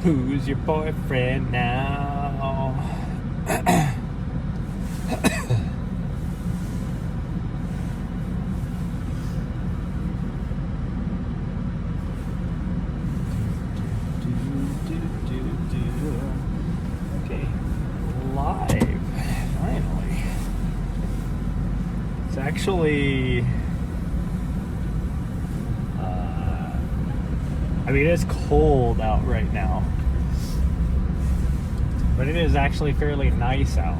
Who's your boyfriend now? Okay, live, finally. It's actually, I mean, it's cold out right now, but it is actually fairly nice out.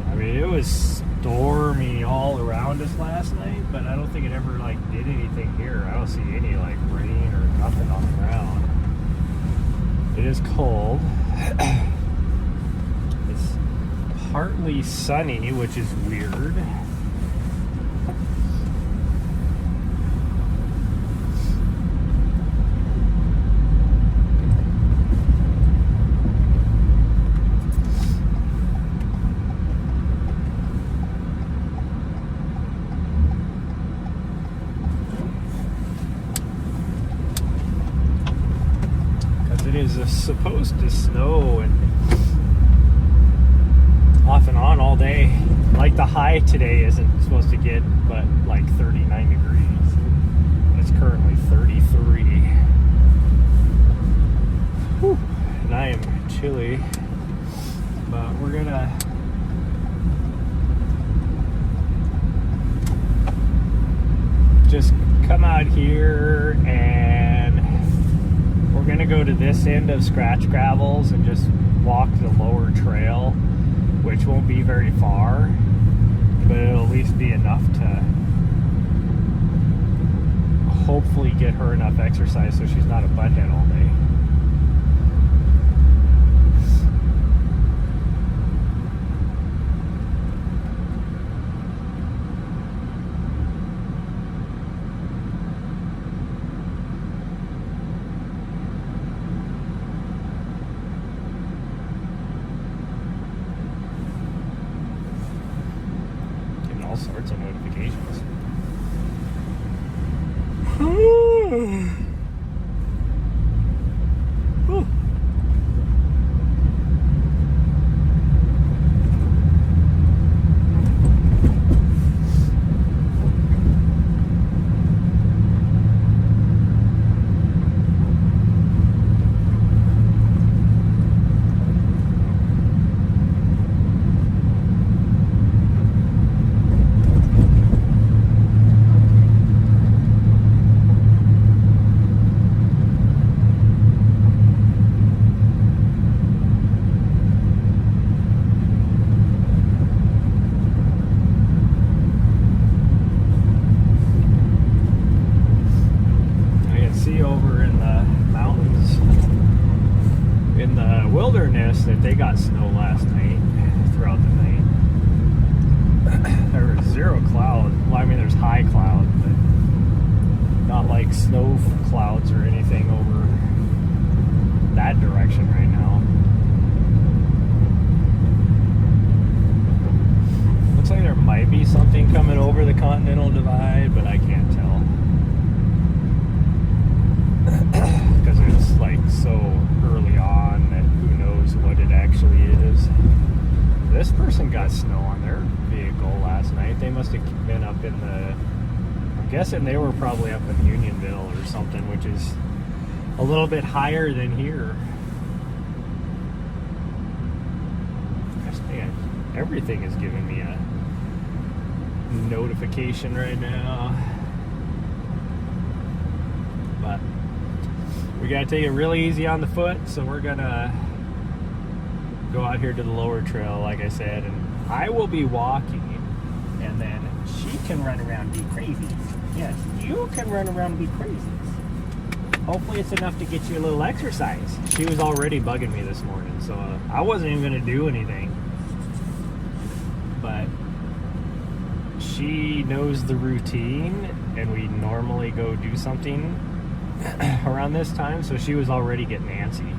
I mean, it was stormy all around us last night, but I don't think it ever did anything here. I don't see any rain or nothing on the ground. It is cold. It's partly sunny, which is weird. It is supposed to snow and off and on all day. The high today isn't supposed to get but 39 degrees. It's currently 33. Whew. And I am chilly, but we're gonna just come out here and we're going to go to this end of Scratch Gravels and just walk the lower trail, which won't be very far, but it'll at least be enough to hopefully get her enough exercise so she's not a butthead all day. All sorts of notifications. Whew. Over in the mountains in the wilderness that they got snow last night, throughout the night. There was zero cloud. Well, I mean, there's high cloud, but not snow clouds or anything over that direction right now. Looks like there might be something coming over the Continental Divide, but I can't tell. Because it's so early on that who knows what it actually is. This person got snow on their vehicle last night. They must have been up in I'm guessing they were probably up in Unionville or something, which is a little bit higher than here. Gosh, man, everything is giving me a notification right now. But we gotta take it really easy on the foot, so we're gonna go out here to the lower trail, like I said, and I will be walking, and then she can run around and be crazy. Yes, you can run around and be crazy. Hopefully it's enough to get you a little exercise. She was already bugging me this morning, so I wasn't even gonna do anything. But she knows the routine, and we normally go do something around this time, so she was already getting antsy.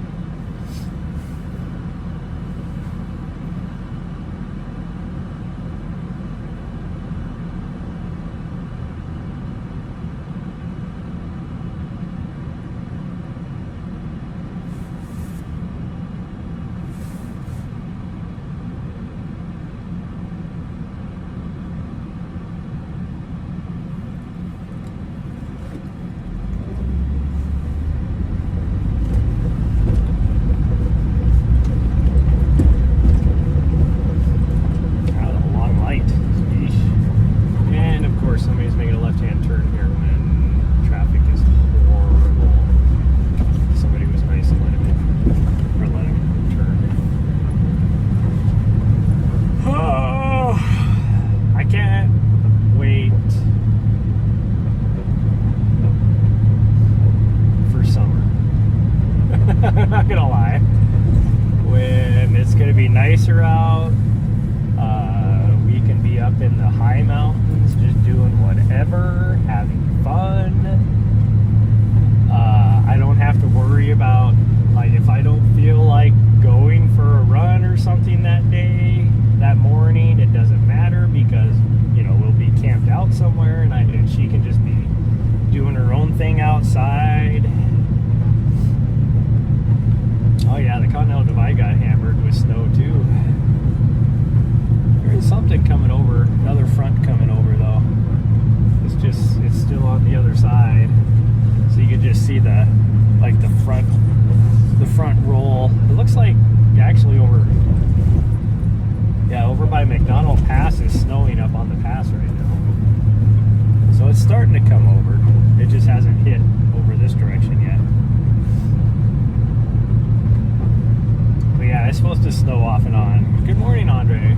she can just be doing her own thing outside. Oh yeah, the Continental Divide got hammered with snow too. There is something coming over, another front coming over though. It's still on the other side. So you can just see the front roll. It looks like actually over by McDonald Pass is snowing up on the pass right now. So it's starting to come over. It just hasn't hit over this direction yet. But yeah, it's supposed to snow off and on. Good morning, Andre.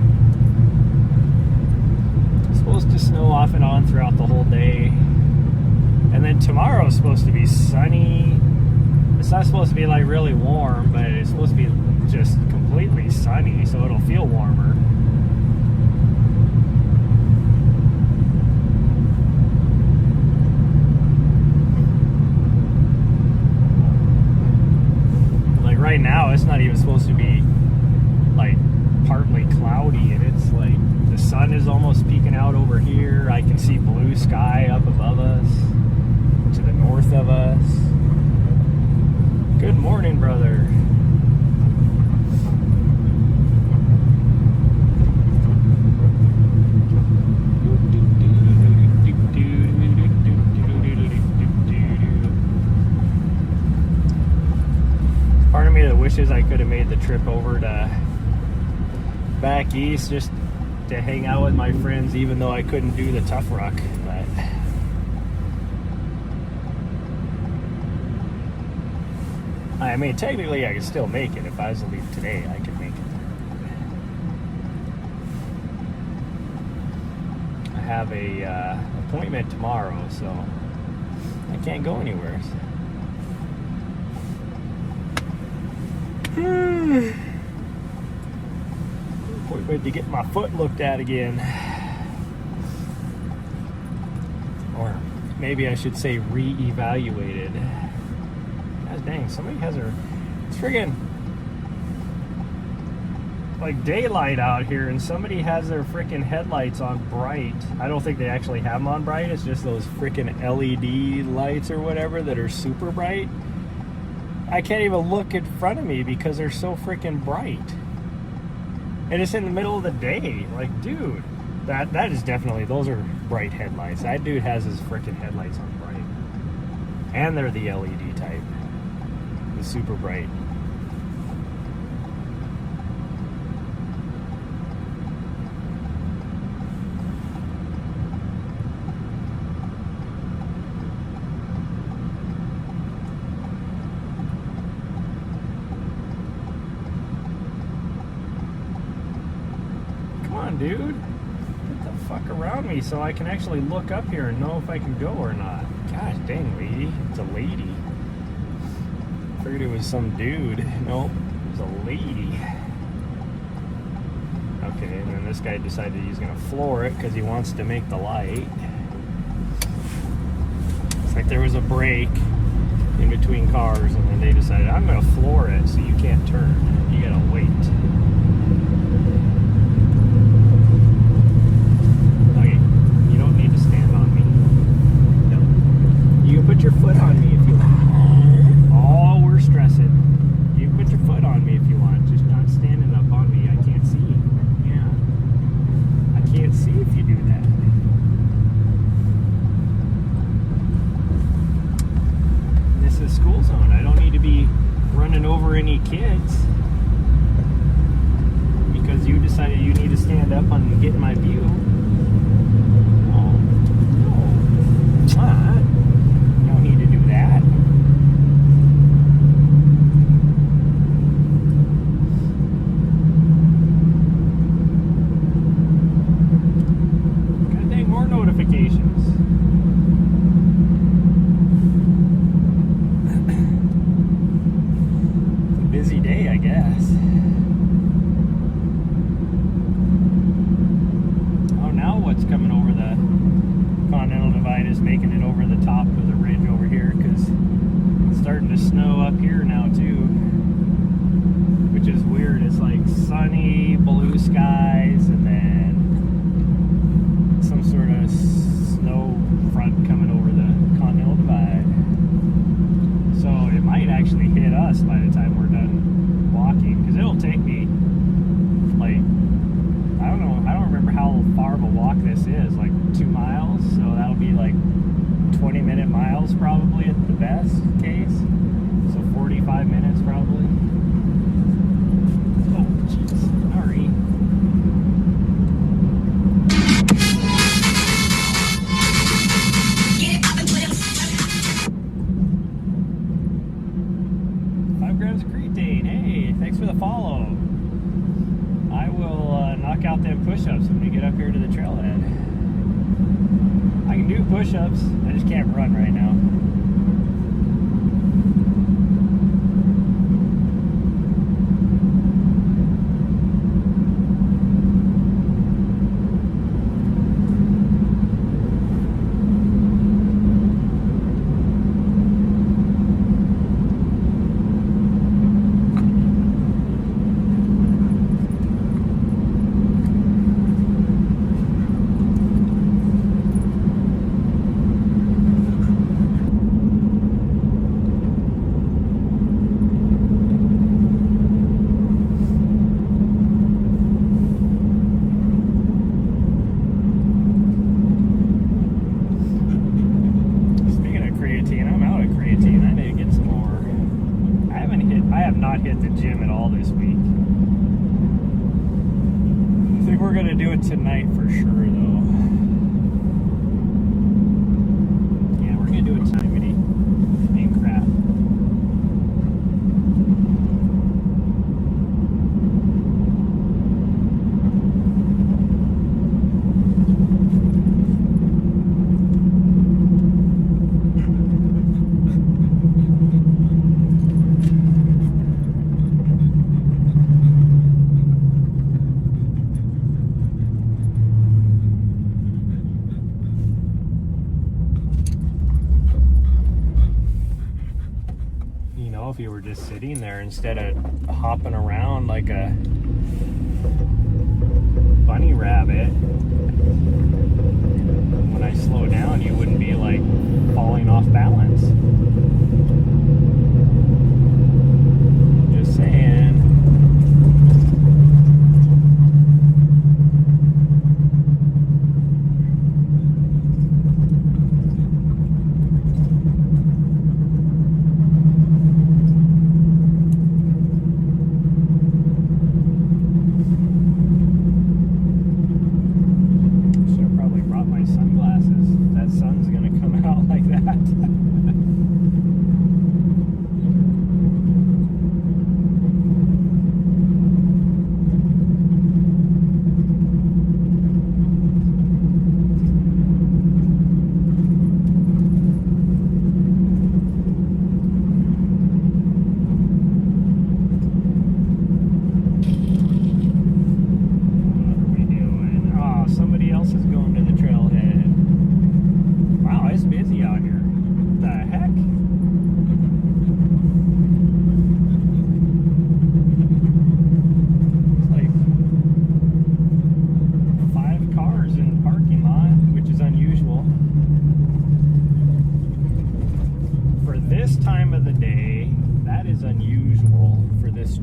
It's supposed to snow off and on throughout the whole day. And then tomorrow is supposed to be sunny. It's not supposed to be like really warm, but it's supposed to be just completely sunny, so it'll feel warmer. Like right now, it's not even supposed to be like partly cloudy, and it's like the sun is almost peeking out over here. I can see blue sky up above us, to the north of us. Good morning, brother. Part of me that wishes I could have made the trip over to back east just to hang out with my friends, even though I couldn't do the Tough Ruck. But I mean, technically I could still make it. If I was to leave today, I could make it. I have a appointment tomorrow, so I can't go anywhere. Appointment to get my foot looked at again. Or maybe I should say re-evaluated. God dang, somebody has her... It's friggin' like daylight out here, and somebody has their freaking headlights on bright. I don't think they actually have them on bright. It's just those freaking LED lights or whatever that are super bright. I can't even look in front of me because they're so freaking bright. And it's in the middle of the day. Like, dude, that is definitely... Those are bright headlights. That dude has his freaking headlights on bright. And they're the LED type. The super bright. Dude, get the fuck around me so I can actually look up here and know if I can go or not. Gosh dang, lady. It's a lady. Figured it was some dude. Nope, it was a lady. Okay, and then this guy decided he's gonna floor it because he wants to make the light. It's like there was a break in between cars, and then they decided, I'm gonna floor it so you can't turn. You gotta wait. Put your foot on me if you want. Oh, we're stressing. You can put your foot on me if you want. Just not standing up on me. I can't see. Yeah. I can't see if you do that. This is school zone. I don't need to be running over any kids because you decided you need to stand up and get in my view. Oh, no. Come on. That. God dang, more notifications. It's a busy day, I guess. Oh, now what's coming over the Continental Divide is making it over the top of the ridge over here, because it's starting to snow up here now too, which is weird. It's like sunny, blue skies, and then some sort of snow front miles probably at the best case. So 45 minutes probably. Oh, jeez. Nahri. 5 grams of creatine. Hey, thanks for the follow. I will knock out them push-ups when we get up here to the trailhead. I can do push-ups, I just can't run right now. Hit the gym at all this week. I think we're gonna do it tonight for sure though. Yeah, we're gonna do it tonight, Minnie. Ain't crap. If you were just sitting there instead of hopping around like a bunny rabbit, when I slow down you wouldn't be like falling off balance. Just saying.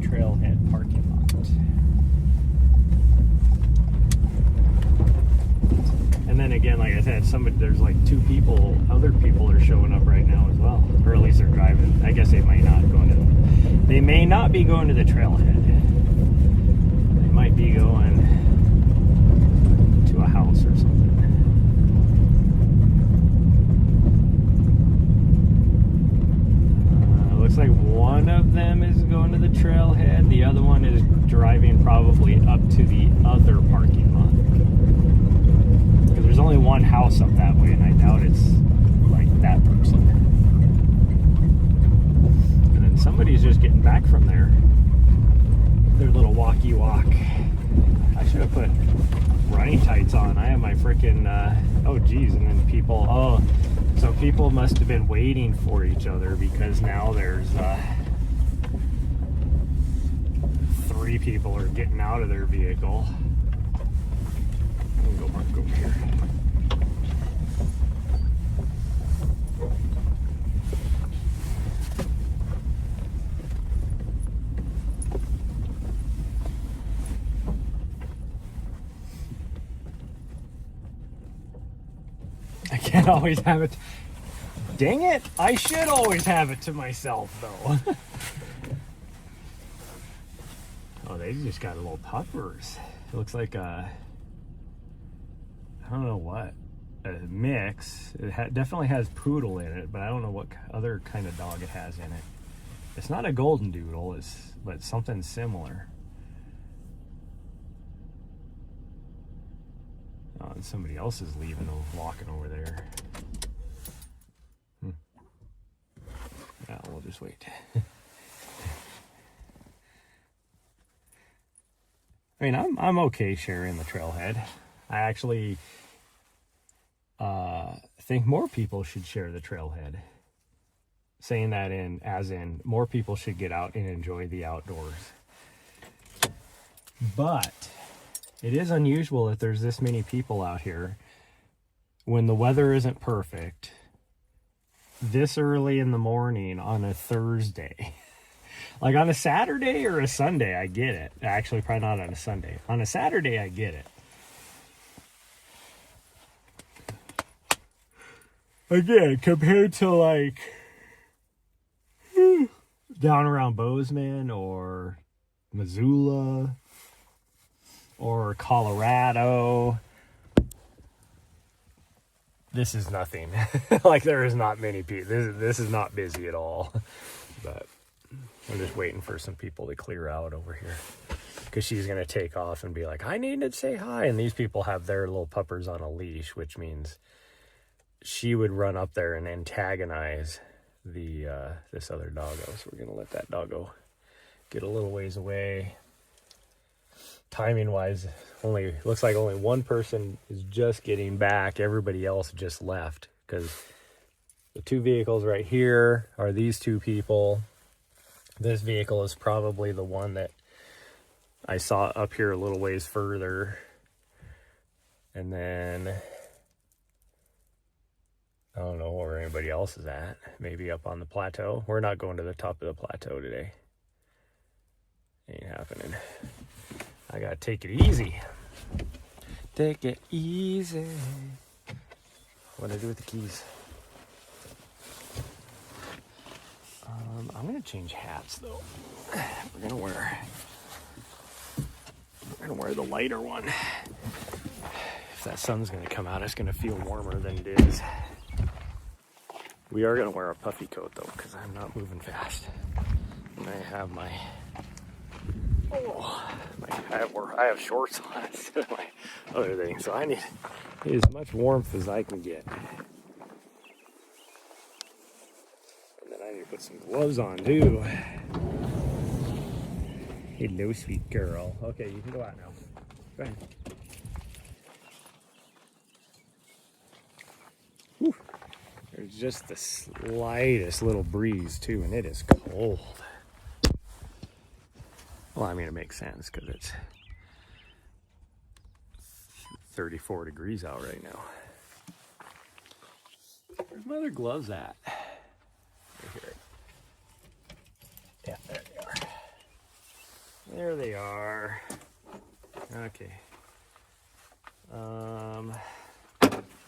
Trailhead parking lot. And then again, like I said, there's like other people are showing up right now as well, or at least they're driving. I guess they may not be going to the trailhead. They might be going to a house or something. Looks like one of them is going to the trailhead. The other one is driving probably up to the other parking lot. Because there's only one house up that way, and I doubt it's like that person. And then somebody's just getting back from their little walkie walk. I should have put running tights on. I have my freaking oh geez, and then so people must have been waiting for each other, because now there's 3 people are getting out of their vehicle. I'm gonna go park over here. I can't always have it. Dang it! I should always have it to myself, though. Oh, they just got little puppers. It looks like a, I don't know what, a mix. It definitely has poodle in it, but I don't know what other kind of dog it has in it. It's not a golden doodle, but something similar. Oh, and somebody else is leaving, walking over there. Yeah, we'll just wait. I mean, I'm okay sharing the trailhead. I actually think more people should share the trailhead. Saying that as in more people should get out and enjoy the outdoors. But it is unusual that there's this many people out here when the weather isn't perfect this early in the morning on a Thursday. Like on a Saturday or a Sunday, I get it. Actually, probably not on a Sunday. On a Saturday, I get it. Again, compared to like down around Bozeman or Missoula or Colorado, this is nothing. Like there is not many people. This is not busy at all. But I'm just waiting for some people to clear out over here because she's going to take off and be like, I need to say hi. And these people have their little puppers on a leash, which means she would run up there and antagonize this other doggo. So we're going to let that doggo get a little ways away. Timing wise, looks like only one person is just getting back. Everybody else just left because the two vehicles right here are these two people. This vehicle is probably the one that I saw up here a little ways further. And then I don't know where anybody else is at. Maybe up on the plateau. We're not going to the top of the plateau today. Ain't happening. I gotta take it easy. Take it easy. What do I do with the keys? I'm gonna change hats though. We're gonna wear the lighter one. If that sun's gonna come out, it's gonna feel warmer than it is. We are gonna wear a puffy coat though, because I'm not moving fast. And I have I have shorts on instead of my other thing, so I need as much warmth as I can get. And then I need to put some gloves on too. Hello, sweet girl. Okay, you can go out now. Go ahead. Whew. There's just the slightest little breeze too, and it is cold. Well, I mean, it makes sense because it's 34 degrees out right now. Where's my other gloves at? Right here. Yeah, there they are. There they are. Okay.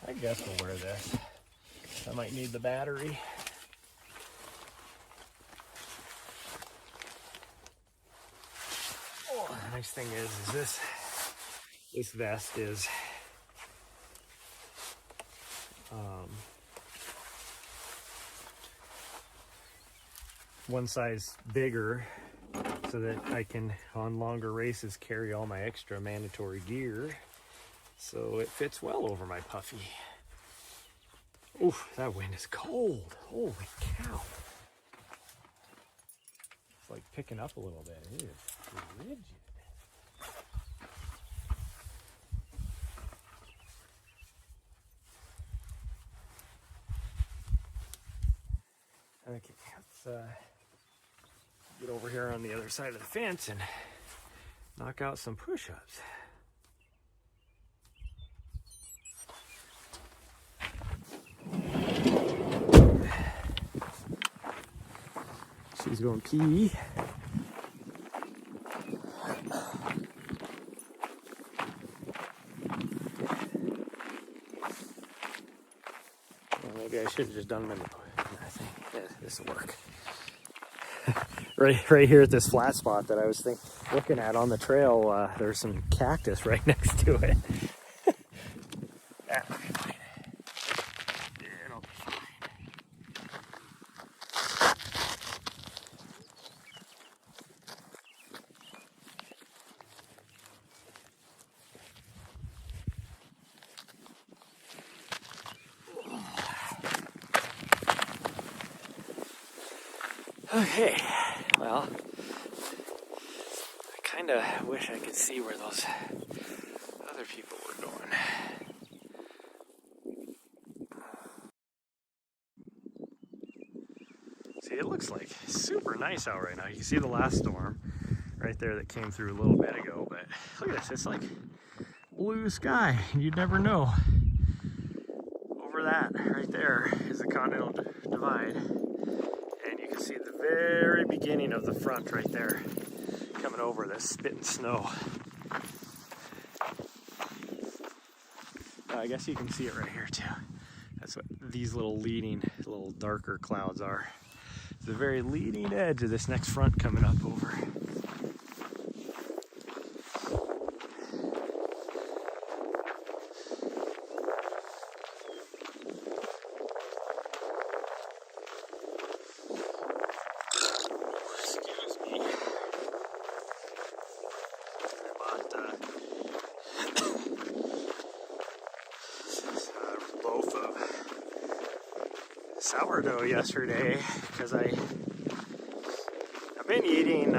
I guess we'll wear this. I might need the battery. Oh, the nice thing is this vest is one size bigger so that I can, on longer races, carry all my extra mandatory gear. So it fits well over my puffy. Oof, that wind is cold. Holy cow. It's like picking up a little bit. It is rigid. Okay, let's get over here on the other side of the fence and knock out some push-ups. She's going pee. Well, maybe I should have just done them in the thing. Yeah, this will work. right here at this flat spot that I was looking at on the trail, there's some cactus right next to it. That'll be fine. It'll be fine. Okay, well, I kind of wish I could see where those other people were going. See, it looks like super nice out right now. You can see the last storm right there that came through a little bit ago, but look at this, it's like blue sky. You'd never know. Over that, right there, is the Continental Divide. And you can see the very beginning of the front right there, coming over this spitting snow. I guess you can see it right here too. That's what these little darker clouds are. It's the very leading edge of this next front coming up over. Sourdough yesterday because I've been eating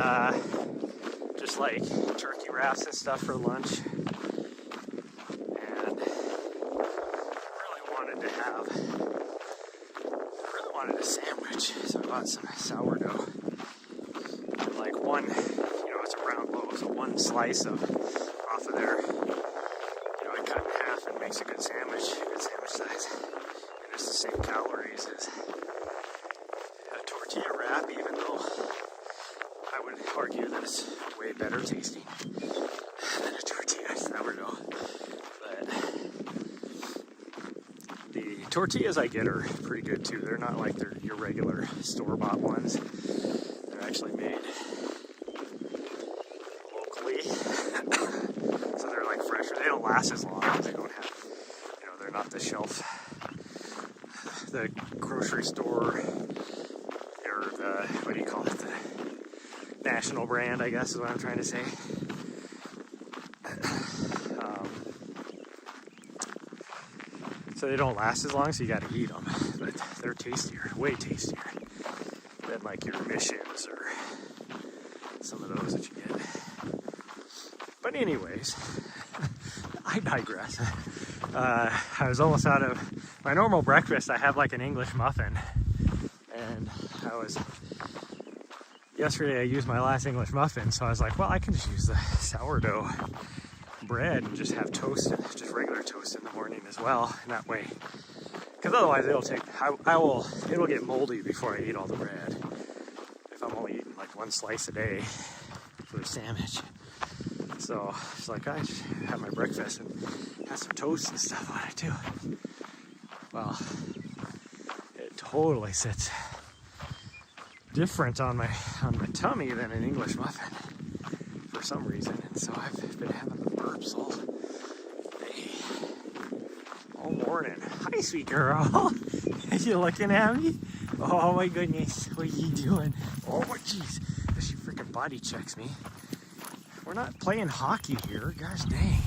just like turkey wraps and stuff for lunch, and really wanted a sandwich, so I bought some sourdough, and like one, it's a round loaf, so one slice off of there, I cut in half and makes a good sandwich size. It's the same calories as a tortilla wrap, even though I would argue that it's way better tasting than a tortilla sourdough. But the tortillas I get are pretty good too. They're not like your regular store-bought ones. They're actually made locally, so they're like fresher. They don't last as long because they don't have, they're not the shelf. The grocery store, or the, what do you call it, the national brand, I guess is what I'm trying to say. So they don't last as long, so you gotta eat them, but they're tastier, way tastier than like your Missions or some of those that you get. But anyways, I digress. I was almost out of my normal breakfast. I have like an English muffin, and yesterday I used my last English muffin, so I was like, well, I can just use the sourdough bread and just have toast, just regular toast in the morning as well, and that way, because otherwise it'll get moldy before I eat all the bread if I'm only eating like one slice a day for a sandwich. So it's like I just have my breakfast and have some toast and stuff on it too. Well, it totally sits different on my tummy than an English muffin for some reason, and so I've been having the burps all day, all morning. Hi, sweet girl. You looking at me? Oh my goodness, what are you doing? Oh my jeez, she freaking body checks me. We're not playing hockey here. Gosh dang.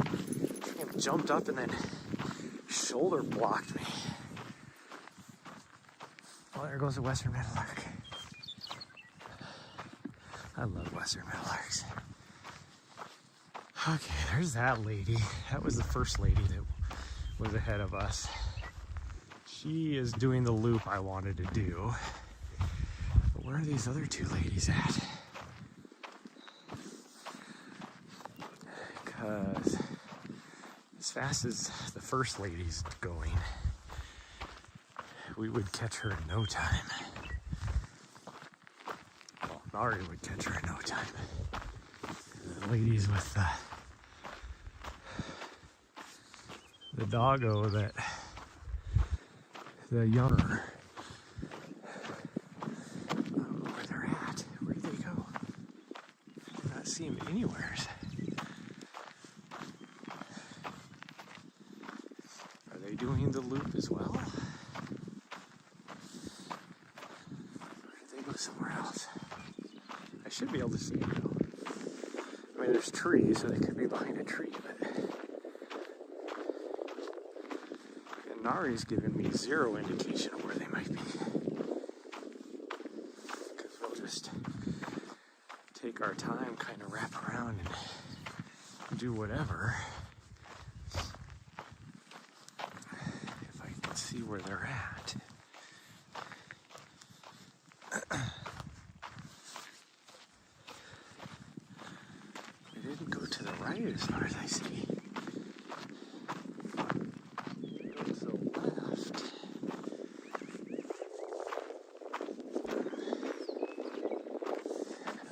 Freaking jumped up and then shoulder blocked me. Well, there goes the Western Meadowlark. I love Western Meadowlarks. Okay, there's that lady. That was the first lady that was ahead of us. She is doing the loop I wanted to do. But where are these other two ladies at? Because as fast as the first lady's going, we would catch her in no time. Well, Nahri would catch her in no time. The ladies with the doggo that the younger. I don't know where they're at. Where did they go? I do not see them anywhere. Are they doing the loop as well? Or did they go somewhere else? I should be able to see them though. I mean, there's trees, so they could be behind a tree, but... And Nahri's given me zero indication of where they might be. Because we'll just take our time, kind of wrap around and do whatever. If I can see where they're at. They didn't go to the right as far as I see. They go to the left.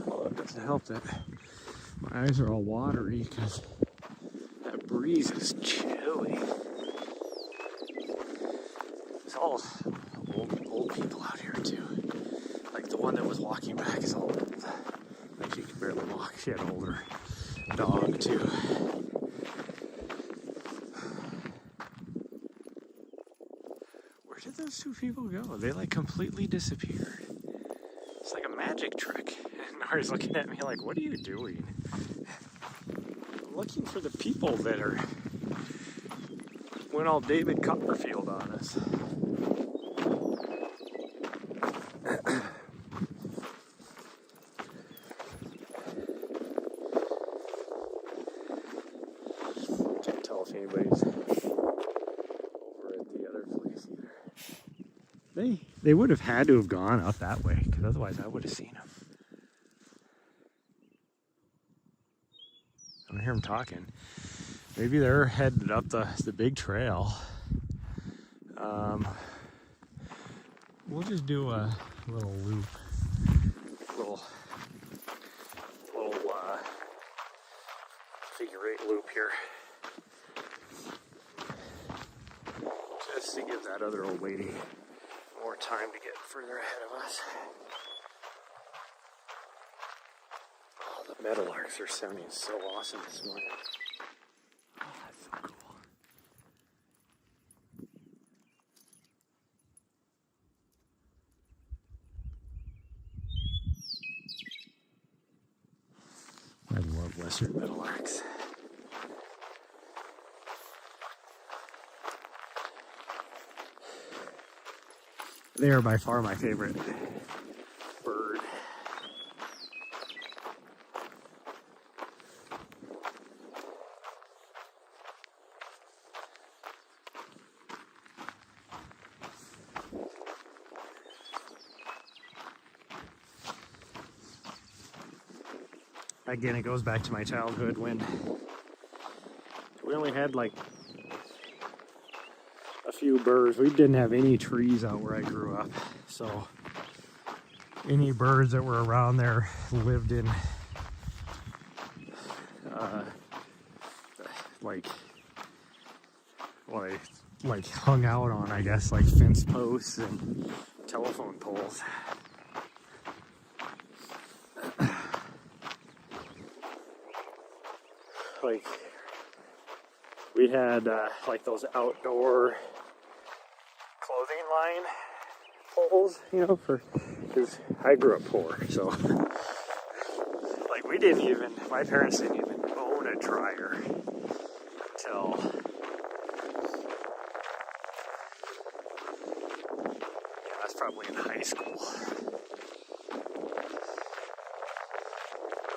Well, it doesn't help that my eyes are all watery because that breeze is chilly. It's all old people out here too. Like the one that was walking back is all old. Like she could barely walk. She had an older dog too. Where did those two people go? They like completely disappeared. It's like a magic trick. And Nahri's looking at me like, what are you doing? I'm looking for the people that went all David Copperfield on us. Can't tell if anybody's over at the other place either. They would have had to have gone up that way, because otherwise I would have seen them. I don't hear them talking. Maybe they're headed up the big trail. We'll just do a little loop, little figure eight loop here, just to give that other old lady more time to get further ahead of us. Oh, the meadowlarks are sounding so awesome this morning. Oh, that's so cool. I love western meadowlarks. They are by far my favorite bird. Again, it goes back to my childhood when we only had like a few birds. We didn't have any trees out where I grew up, so any birds that were around there lived in like hung out on, I guess, like fence posts and telephone poles. Like we had like those outdoor clothing line poles, you know, because I grew up poor, so like my parents didn't even own a dryer until that's probably in high school.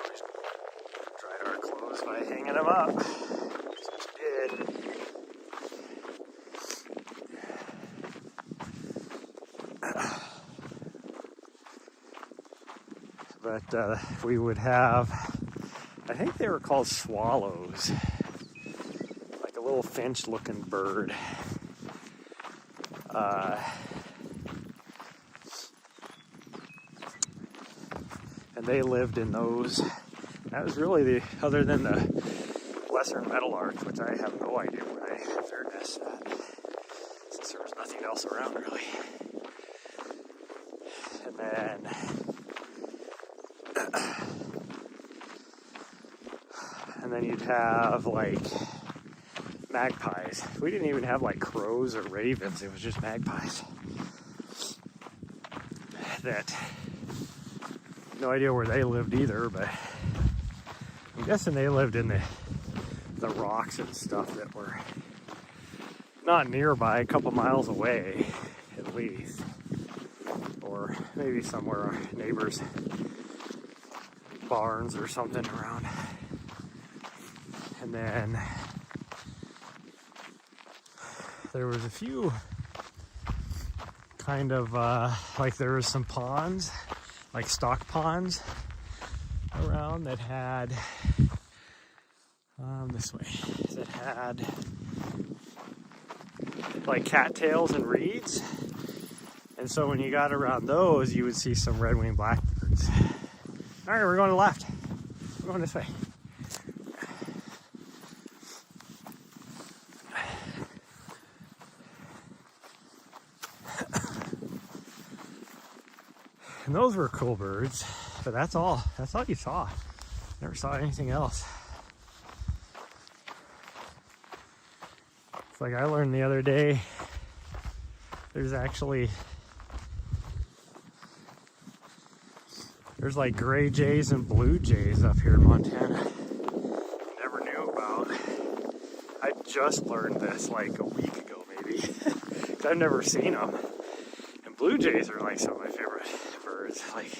We dried our clothes by hanging them up. That's what you did. But we would have, I think they were called swallows, like a little finch-looking bird. And they lived in those. That was really other than the western meadowlark, which I have no idea where their nests at, since there was nothing else around really. And then you'd have like magpies. We didn't even have like crows or ravens, it was just magpies. That, no idea where they lived either, but I'm guessing they lived in the rocks and stuff that were not nearby, a couple miles away at least, or maybe somewhere neighbors' barns or something around. And then there was a few kind of like there was some ponds, like stock ponds around that had this way, that had like cattails and reeds. And so when you got around those, you would see some red-winged blackbirds. All right, we're going to the left. We're going this way. And those were cool birds, but that's all you saw. Never saw anything else. It's like I learned the other day, there's like gray jays and blue jays up here in Montana. Never knew about. I just learned this like a week ago maybe, because I've never seen them. And blue jays are like some of my favorite birds. Like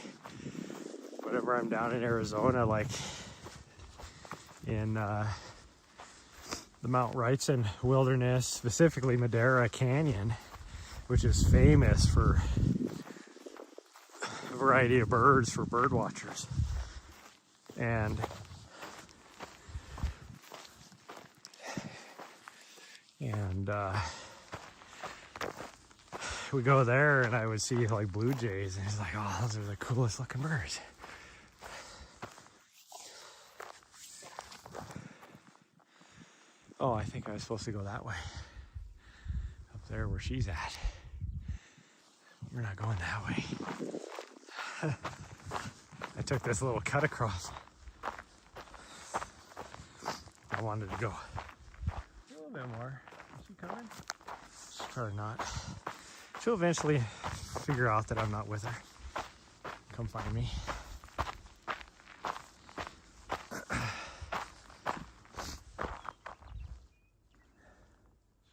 whenever I'm down in Arizona, like in the Mount Wrightson Wilderness, specifically Madera Canyon, which is famous for a variety of birds for bird watchers. And we go there and I would see like blue jays and he's like, oh, those are the coolest looking birds. Oh, I think I was supposed to go that way. Up there where she's at. We're not going that way. I took this little cut across. I wanted to go a little bit more. Is she coming? She's probably not. She'll eventually figure out that I'm not with her. Come find me.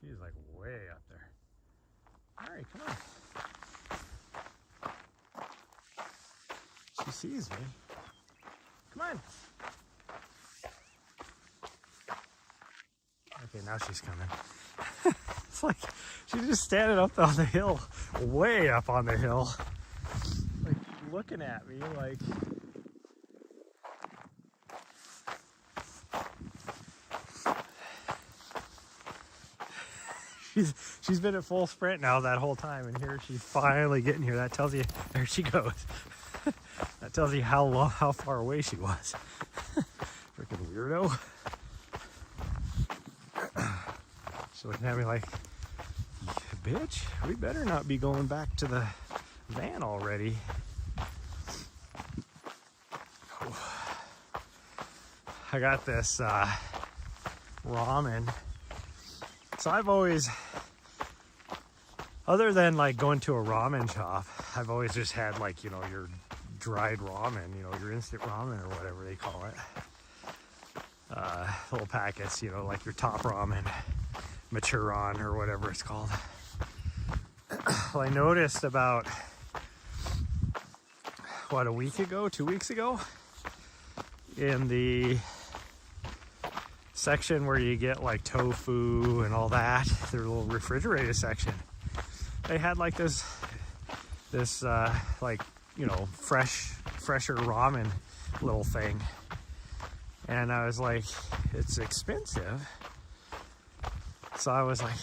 She's like way up there. All right, come on. She sees me. Come on. Okay, now she's coming. It's like she's just standing up on the hill, way up on the hill, like looking at me like. She's been at full sprint now that whole time, and here she's finally getting here. That tells you, there she goes. That tells you how far away she was. Freaking weirdo. She's looking at me like, bitch, we better not be going back to the van already. I got this ramen. So I've always, other than like going to a ramen shop, I've always just had like, you know, your dried ramen, you know, your instant ramen or whatever they call it. Little packets, you know, like your top ramen, Maturon or whatever it's called. Well, I noticed about, what, a week ago, 2 weeks ago, in the section where you get like tofu and all that, their little refrigerated section, they had like this like, you know, fresher ramen little thing. And I was like, it's expensive. So I was like,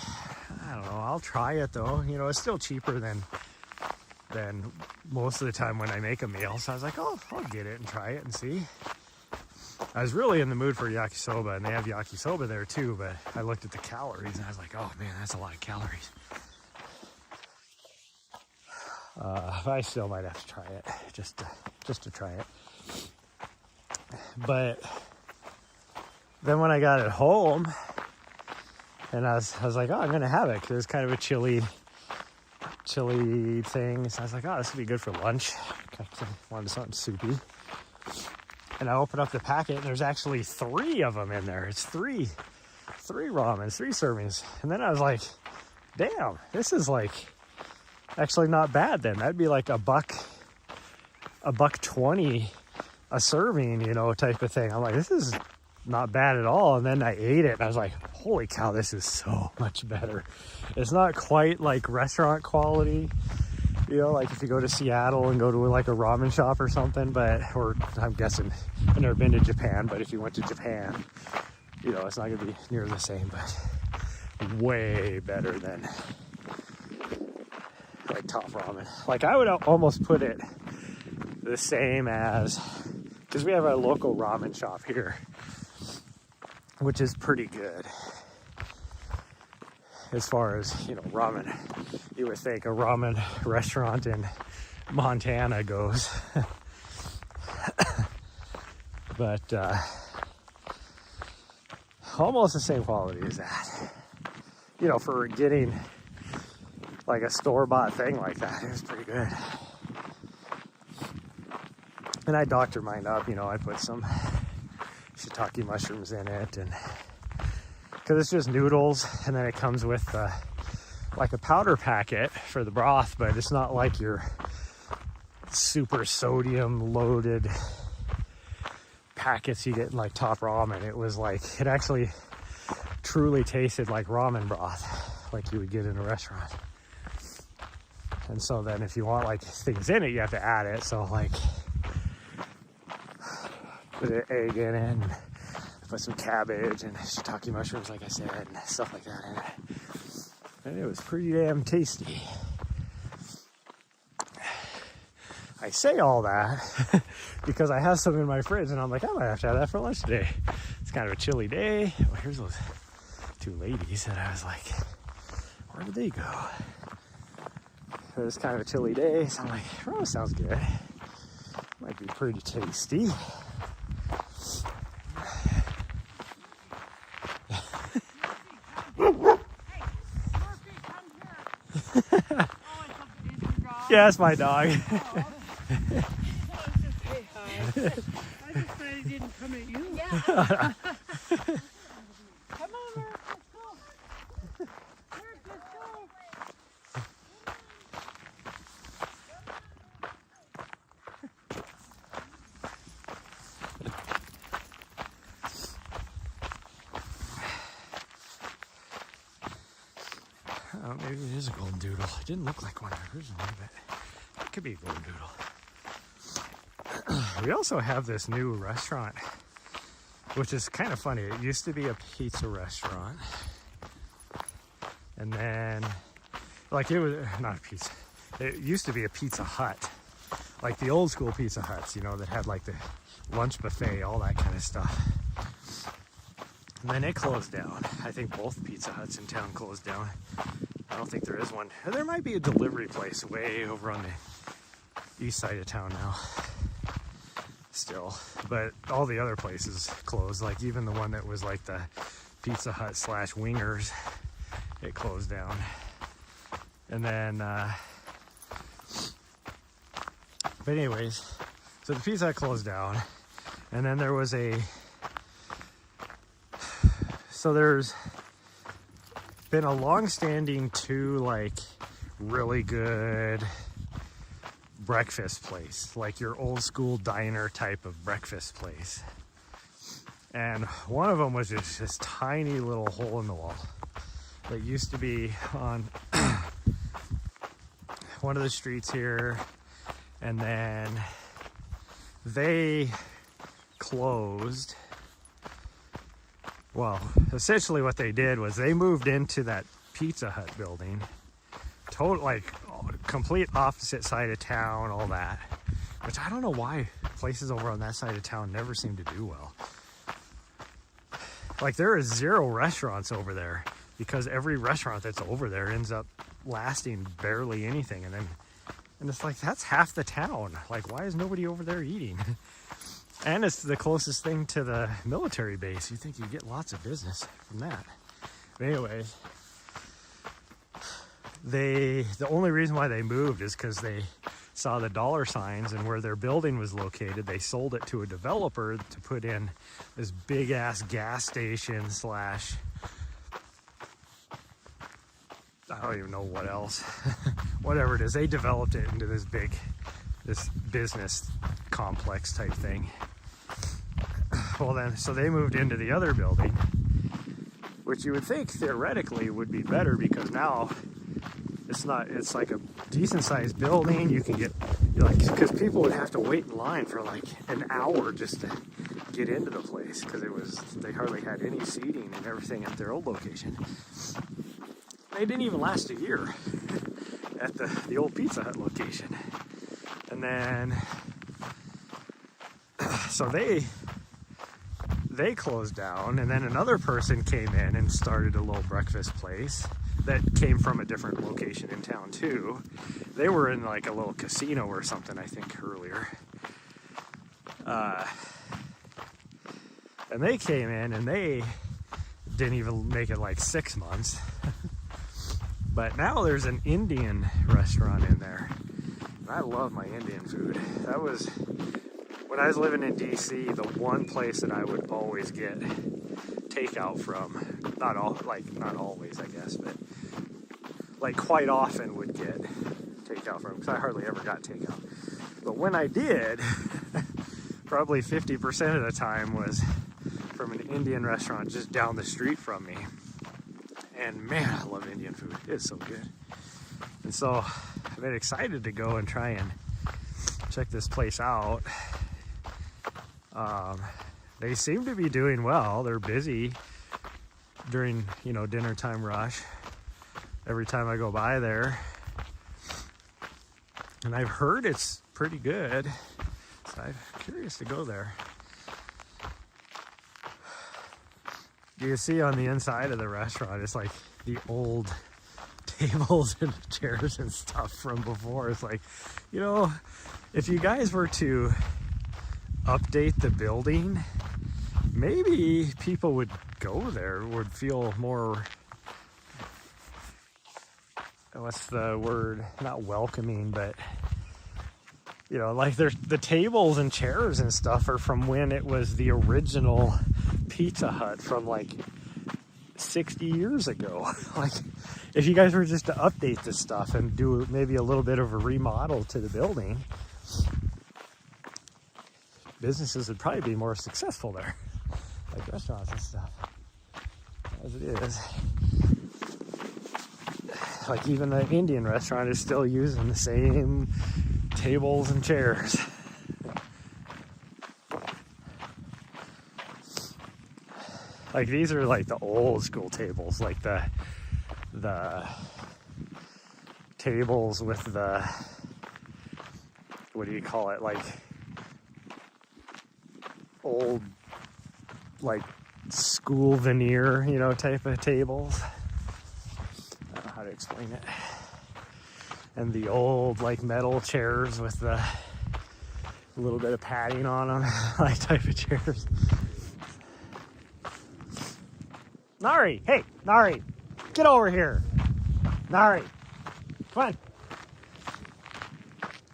I don't know, I'll try it though. You know, it's still cheaper than most of the time when I make a meal. So I was like, oh, I'll get it and try it and see. I was really in the mood for yakisoba, and they have yakisoba there too, but I looked at the calories and I was like, oh man, that's a lot of calories. I still might have to try it just to try it. But then when I got it home, and I was like, oh, I'm gonna have it because it was kind of a chilly thing. So I was like, oh, this would be good for lunch. I wanted something soupy. And I opened up the packet, and there's actually 3 of them in there. It's three ramens, 3 servings. And then I was like, damn, this is like actually not bad then. That'd be like $1.20 a serving, you know, type of thing. I'm like, this is not bad at all. And then I ate it, and I was like, holy cow, this is so much better. It's not quite like restaurant quality, you know, like if you go to Seattle and go to like a ramen shop or something, or I'm guessing, I've never been to Japan, but if you went to Japan, you know, it's not gonna be near the same, but way better than like top ramen. Like I would almost put it the same as, because we have a local ramen shop here, which is pretty good as far as, you know, ramen. You would think a ramen restaurant in Montana goes. But almost the same quality as that. You know, for getting like a store-bought thing like that, it was pretty good. And I doctored mine up, you know, I put some shiitake mushrooms in it, and because it's just noodles, and then it comes with like a powder packet for the broth, but it's not like your super sodium loaded packets you get in like top ramen. It was like, it actually truly tasted like ramen broth, like you would get in a restaurant. And so then if you want like things in it, you have to add it. So like put an egg in it, and put some cabbage and shiitake mushrooms, like I said, and stuff like that in it. And it was pretty damn tasty. I say all that because I have some in my fridge, and I'm like, I might have to have that for lunch today. It's kind of a chilly day. Well, here's those 2 ladies, and I was like, where did they go? It was kind of a chilly day, so I'm like, oh, sounds good. Might be pretty tasty. Yeah, that's my dog. I just thought he didn't come at you. Yeah. Come on, Mark, let's go. Mark, let's go. Oh, maybe it is a golden doodle. It didn't look like one originally, but it could be a golden doodle. We also have this new restaurant, which is kind of funny. It used to be a pizza restaurant, and then, like, it was not a pizza. It used to be a Pizza Hut, like the old school Pizza Huts, you know, that had like the lunch buffet, all that kind of stuff. And then it closed down. I think both Pizza Huts in town closed down. I don't think there is one. There might be a delivery place way over on the east side of town now still, but all the other places closed. Like even the one that was like the Pizza Hut / Wingers, it closed down. And then but anyways, so the Pizza Hut closed down, and then there was there's been a long-standing 2 like really good breakfast place, like your old school diner type of breakfast place. And one of them was just this tiny little hole in the wall that used to be on one of the streets here, and then they closed. Well, essentially what they did was they moved into that Pizza Hut building, total like complete opposite side of town, all that, which I don't know why places over on that side of town never seem to do well. Like there is 0 restaurants over there, because every restaurant that's over there ends up lasting barely anything, and then And it's like, that's half the town. Like, why is nobody over there eating? And it's the closest thing to the military base. You think you'd get lots of business from that. But anyways, the only reason why they moved is because they saw the dollar signs, and where their building was located, they sold it to a developer to put in this big ass gas station slash, I don't even know what else. Whatever it is, they developed it into this business complex type thing. Well then, so they moved into the other building, which you would think theoretically would be better, because now it's like a decent sized building. You can get, like, because people would have to wait in line for like an hour just to get into the place, because they hardly had any seating and everything at their old location. They didn't even last a year at the old Pizza Hut location. And then, so they closed down, and then another person came in and started a little breakfast place that came from a different location in town too. They were in like a little casino or something, I think, earlier. And they came in and they didn't even make it like 6 months. But now there's an Indian restaurant in there. And I love my Indian food. That was, when I was living in DC, the one place that I would always get takeout from. Not always, I guess, but like quite often would get takeout from, because I hardly ever got takeout. But when I did, probably 50% of the time was from an Indian restaurant just down the street from me. And man, I love Indian food. It's so good. And so I've been excited to go and try and check this place out. They seem to be doing well. They're busy during, dinner time rush. Every time I go by there. And I've heard it's pretty good. So I'm curious to go there. You can see on the inside of the restaurant, it's like the old tables and chairs and stuff from before. It's like, if you guys were to update the building, maybe people would go there, would feel more, what's the word? Not welcoming, but like there's the tables and chairs and stuff are from when it was the original Pizza Hut from like 60 years ago. Like, if you guys were just to update this stuff and do maybe a little bit of a remodel to the building, businesses would probably be more successful there, like restaurants and stuff, as it is. Like, even the Indian restaurant is still using the same tables and chairs. Like, these are like the old school tables, like the tables with the, what do you call it, like old, like school veneer, type of tables. I don't know how to explain it. And the old like metal chairs with the a little bit of padding on them, like type of chairs. Nahri, hey, Nahri, get over here. Nahri, come on.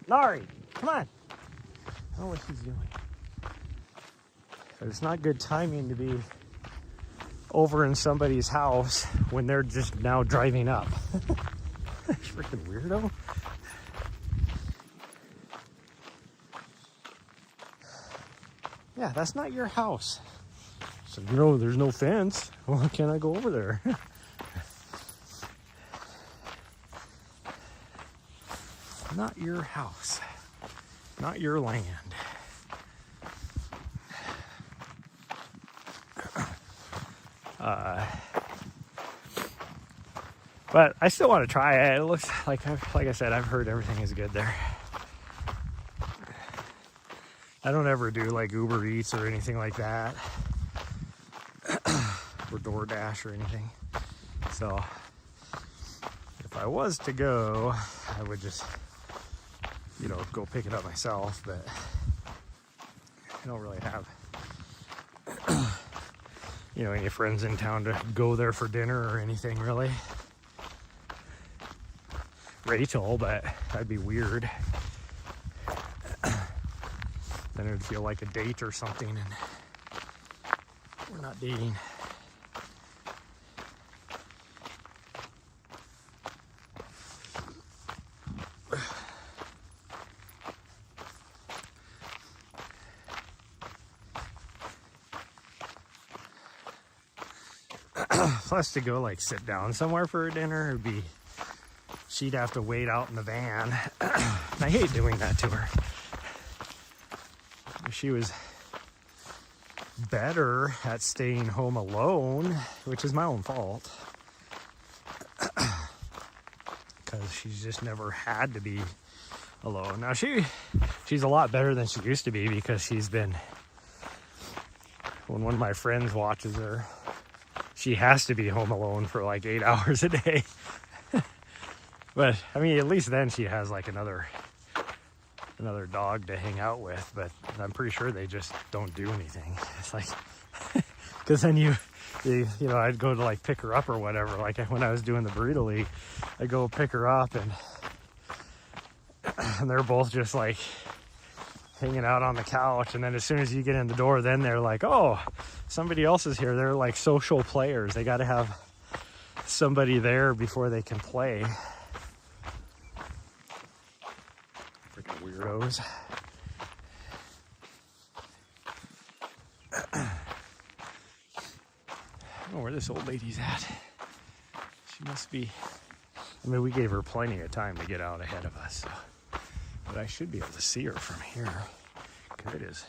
Nahri, come on. I don't know what she's doing. But it's not good timing to be over in somebody's house when they're just now driving up. Freaking weirdo. Yeah, that's not your house. So, there's no fence. Why can't I go over there? Not your house. Not your land. But I still want to try it. It looks like I said, I've heard everything is good there. I don't ever do like Uber Eats or anything like that. Or DoorDash or anything. So if I was to go, I would just you know, go pick it up myself, but I don't really have, you know, any friends in town to go there for dinner or anything really. Rachel, but that'd be weird. Then it'd feel like a date or something, and we're not dating. Plus, to go like sit down somewhere for a dinner, it'd be, she'd have to wait out in the van. And I hate doing that to her. If she was better at staying home alone, which is my own fault, because she's just never had to be alone. Now she's a lot better than she used to be, because she's been, when one of my friends watches her, she has to be home alone for like 8 hours a day. But I mean, at least then she has like another dog to hang out with, but I'm pretty sure they just don't do anything. It's like, because then you know, I'd go to like pick her up or whatever. Like when I was doing the burrito league, I'd go pick her up, and they're both just like hanging out on the couch. And then as soon as you get in the door, then they're like, oh, somebody else is here. They're like social players. They got to have somebody there before they can play. Freaking weirdos. I don't know where this old lady's at. She must be, I mean, we gave her plenty of time to get out ahead of us, so. But I should be able to see her from here, because it is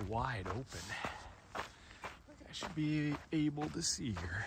wide open. I should be able to see her.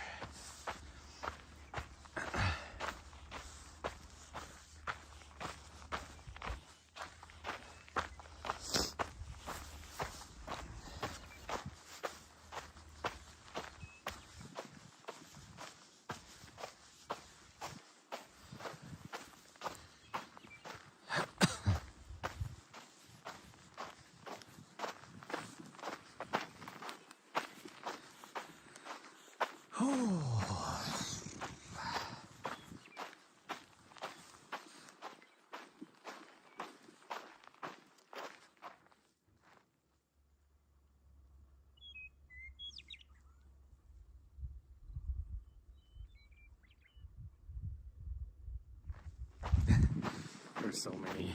There's so many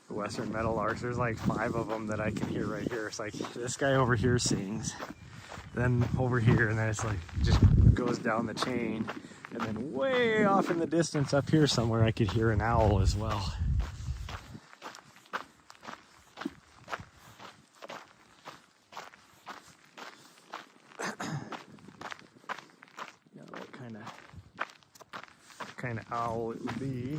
western meadowlarks. There's like 5 of them that I can hear right here. It's like this guy over here sings, then over here, and then it's like just goes down the chain, and then way off in the distance up here somewhere I could hear an owl as well. Yeah, what kind of owl it would be.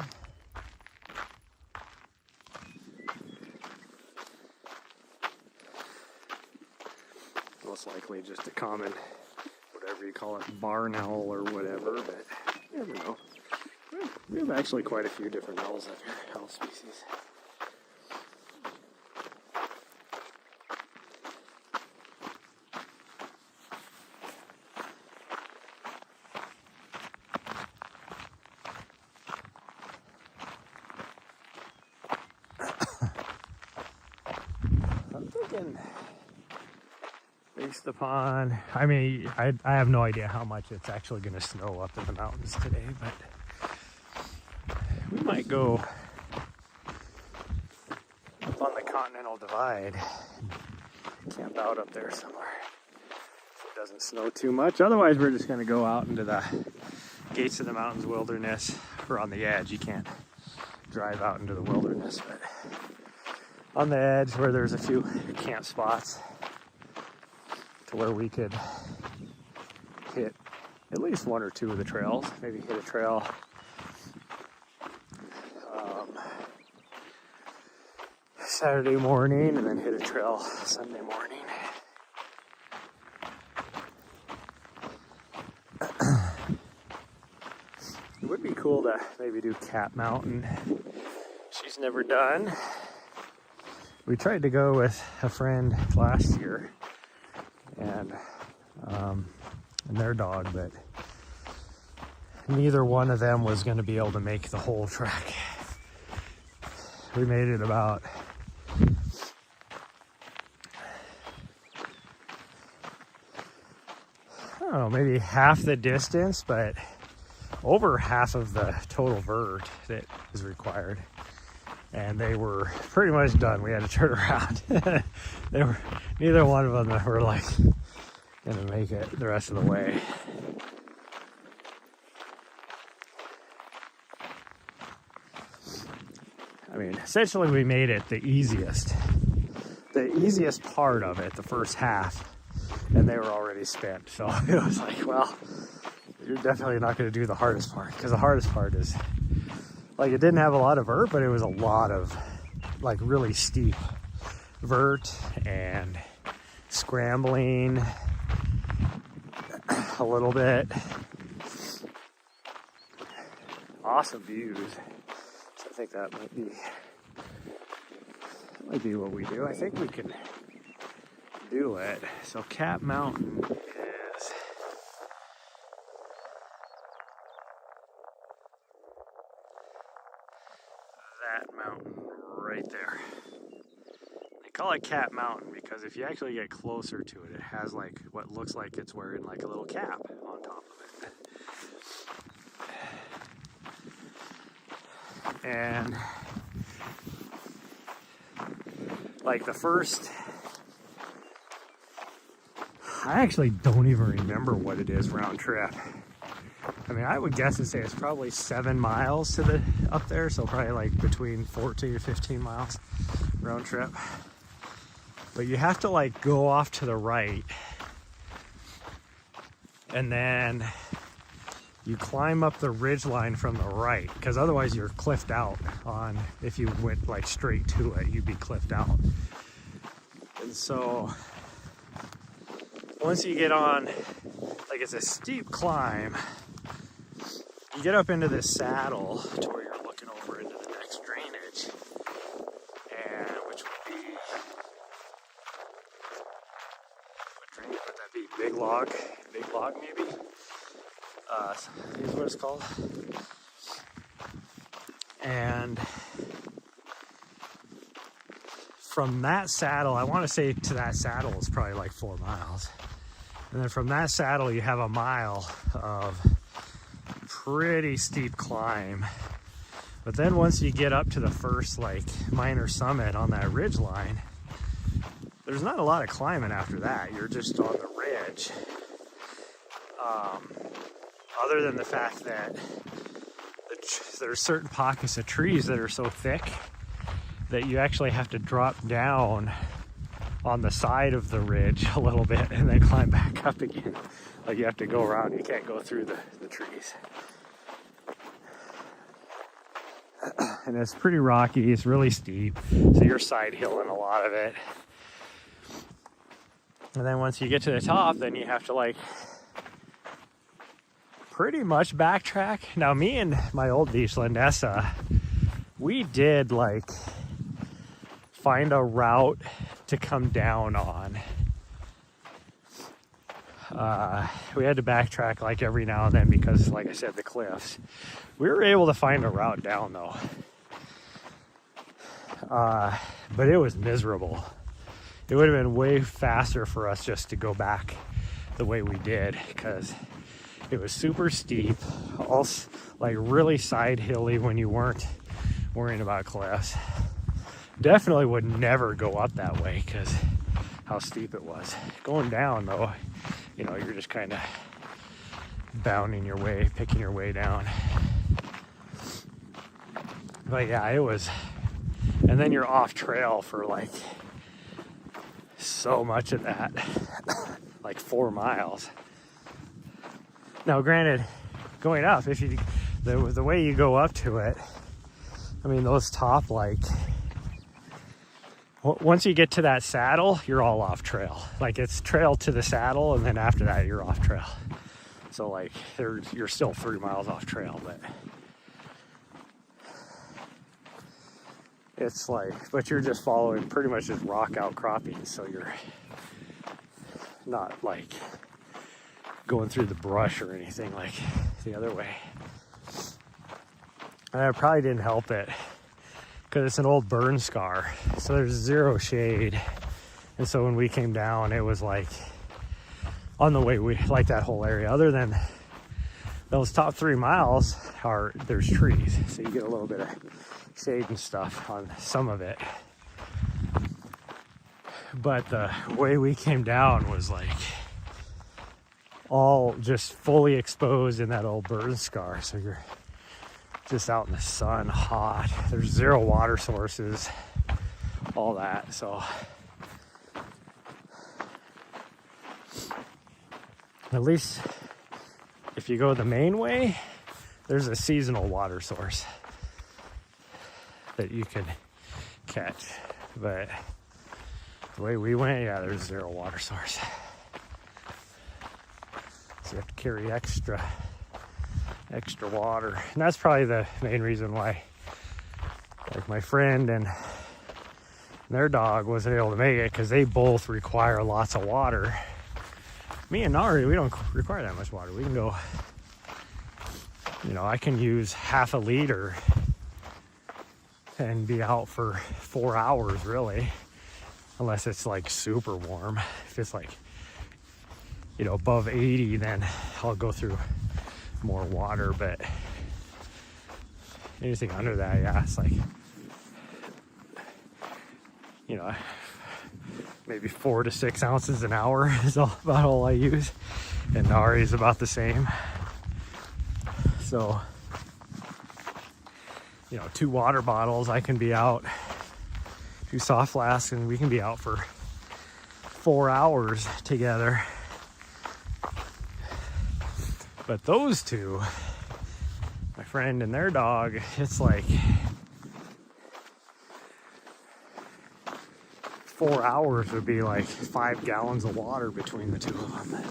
Most likely just a common, whatever you call it, barn owl or whatever, but you never know. We have actually quite a few different owls up here, owl species. I'm thinking, based upon, I mean, I have no idea how much it's actually going to snow up in the mountains today, but we might go up on the Continental Divide and camp out up there somewhere if it doesn't snow too much. Otherwise, we're just going to go out into the Gates of the Mountains wilderness. We're on the edge. You can't drive out into the wilderness, but on the edge where there's a few camp spots to where we could hit at least 1 or 2 of the trails. Maybe hit a trail Saturday morning and then hit a trail Sunday morning. It would be cool to maybe do Cat Mountain. She's we've never done. We tried to go with a friend last year and their dog, but neither one of them was going to be able to make the whole trek. We made it about I don't know, maybe half the distance, but over half of the total vert that is required. And they were pretty much done. We had to turn around. Neither one of them were like gonna make it the rest of the way. I mean, essentially we made it the easiest part of it, the first half, and they were already spent. So it was like, well, you're definitely not going to do the hardest part, because the hardest part is, like, it didn't have a lot of vert, but it was a lot of, like, really steep vert and scrambling a little bit. Awesome views. So I think that might be what we do. I think we can do it. So Cap Mountain is that mountain right there. They call it Cap Mountain because if you actually get closer to it, it has like what looks like it's wearing like a little cap on top of it. And like the first, I actually don't even remember what it is round trip. I mean, I would guess and say it's probably 7 miles to the up there, so probably like between 14 to 15 miles round trip. But you have to like go off to the right, and then you climb up the ridge line from the right, because otherwise you're cliffed out on, if you went like straight to it, you'd be cliffed out. And so once you get on, like, it's a steep climb, you get up into this saddle to where you're looking over into the next drainage, and which would be, what drainage would that be? Big log maybe? Is what it's called. And from that saddle, I want to say to that saddle is probably like 4 miles. And then from that saddle, you have a mile of pretty steep climb. But then once you get up to the first like minor summit on that ridge line, there's not a lot of climbing after that. You're just on the ridge. Other than the fact that there are certain pockets of trees that are so thick that you actually have to drop down on the side of the ridge a little bit and then climb back up again. Like, you have to go around, you can't go through the trees. And it's pretty rocky, it's really steep, so you're side hilling a lot of it. And then once you get to the top, then you have to like pretty much backtrack. Now, me and my old beach, Landessa, we did like find a route to come down on. We had to backtrack like every now and then because, like I said, the cliffs. We were able to find a route down though. But it was miserable. It would have been way faster for us just to go back the way we did, because it was super steep, also like really side hilly when you weren't worrying about cliffs. Definitely would never go up that way because how steep it was. Going down though, you know, you're just kind of bounding your way, picking your way down. But yeah, it was, and then you're off trail for like so much of that, like 4 miles. Now, granted, going up, if you the way you go up to it, I mean, those top, like, once you get to that saddle, you're all off trail. Like, it's trail to the saddle, and then after that, you're off trail. So, like, you're still 3 miles off trail, but it's like, but you're just following pretty much just rock outcroppings, so you're not like going through the brush or anything like the other way. And I probably didn't help it because it's an old burn scar, so there's zero shade. And so when we came down, it was like on the way, we like that whole area, other than those top 3 miles there's trees, so you get a little bit of shade and stuff on some of it. But the way we came down was like all just fully exposed in that old burn scar, so you're just out in the sun, hot. There's zero water sources, all that. So at least if you go the main way, there's a seasonal water source that you can catch. But the way we went, yeah, there's zero water source. So you have to carry extra water. And that's probably the main reason why, like, my friend and their dog wasn't able to make it, because they both require lots of water. Me and Nahri, we don't require that much water. We can go, you know, I can use half a liter and be out for 4 hours, really, unless it's like super warm. If it's like, you know, above 80, then I'll go through more water. But anything under that, yeah, it's like, you know, maybe 4 to 6 ounces an hour is about all I use, and Nahri is about the same. So, you know, 2 water bottles, I can be out, 2 soft flasks, and we can be out for 4 hours together. But those two, my friend and their dog, it's like 4 hours would be like 5 gallons of water between the two of them.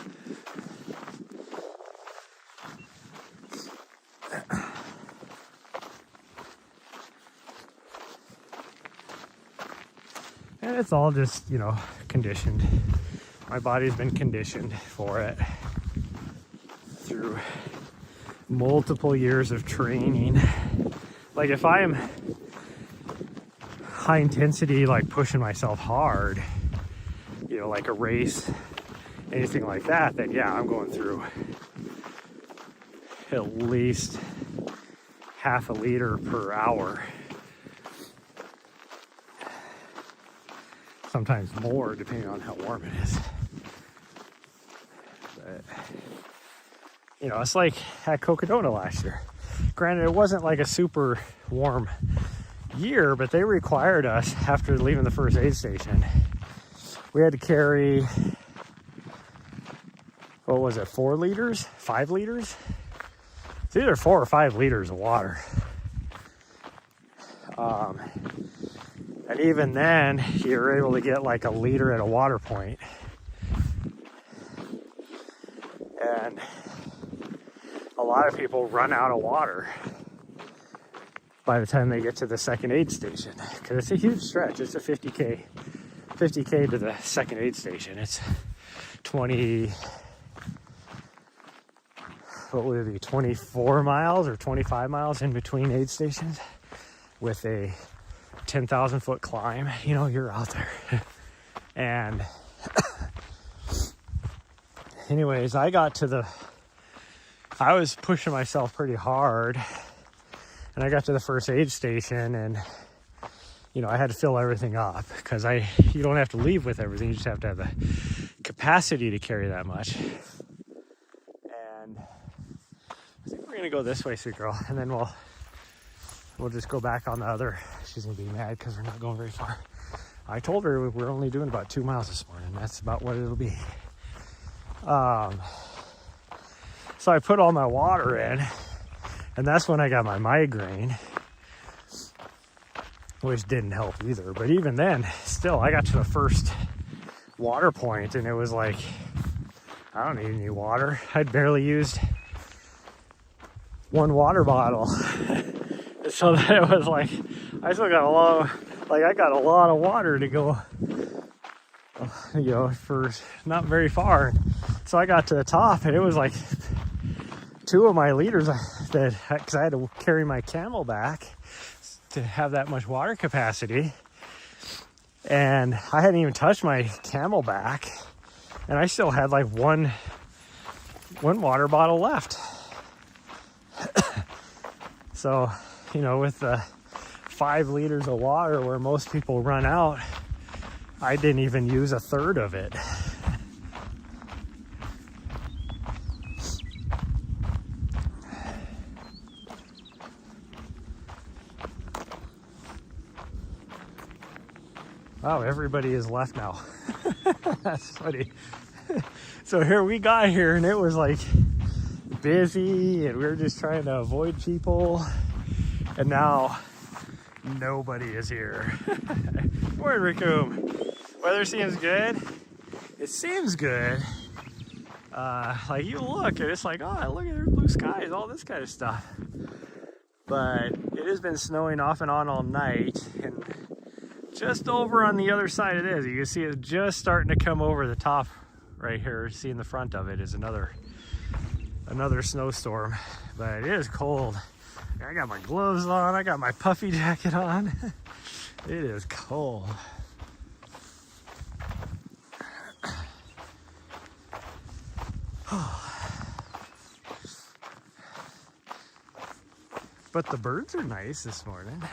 And it's all just, you know, conditioned. My body's been conditioned for it through multiple years of training. Like, if I am high intensity, like pushing myself hard, you know, like a race, anything like that, then yeah, I'm going through at least half a liter per hour. Sometimes more, depending on how warm it is. But, you know, it's like at Cocodona last year. Granted, it wasn't like a super warm year, but they required us, after leaving the first aid station, we had to carry, what was it, 4 liters, 5 liters? It's either 4 or 5 liters of water. And even then, you're able to get like a liter at a water point. And a lot of people run out of water by the time they get to the second aid station, because it's a huge stretch. It's a 50K to the second aid station. It's 24 miles or 25 miles in between aid stations, with a 10,000 foot climb. You know, you're out there. And anyways, I was pushing myself pretty hard, and I got to the first aid station, and, you know, I had to fill everything up, because you don't have to leave with everything. You just have to have the capacity to carry that much. And I think we're going to go this way, sweet girl, and then we'll just go back on the other. She's going to be mad because we're not going very far. I told her we're only doing about 2 miles this morning. That's about what it'll be. So I put all my water in, and that's when I got my migraine, which didn't help either. But even then, still, I got to the first water point, and it was like, I don't need any water. I'd barely used 1 water bottle. As So that was like, I still got a long, like I got a lot of water to go, you know, for not very far. So I got to the top and it was like 2 of my liters that, because I had to carry my camel back to have that much water capacity. And I hadn't even touched my camel back. And I still had like one water bottle left. So, you know, with the 5 liters of water where most people run out, I didn't even use a third of it. Wow, everybody is left now. That's funny. So here we got here and it was like busy and we were just trying to avoid people. And now nobody is here. Morning, Raccoon. Weather seems good. It seems good. Like you look and it's like, oh, look at their blue skies, all this kind of stuff. But it has been snowing off and on all night. And just over on the other side of this, you can see it just starting to come over the top right here. Seeing the front of it is another snowstorm, but it is cold. I got my gloves on, I got my puffy jacket on. It is cold. But the birds are nice this morning.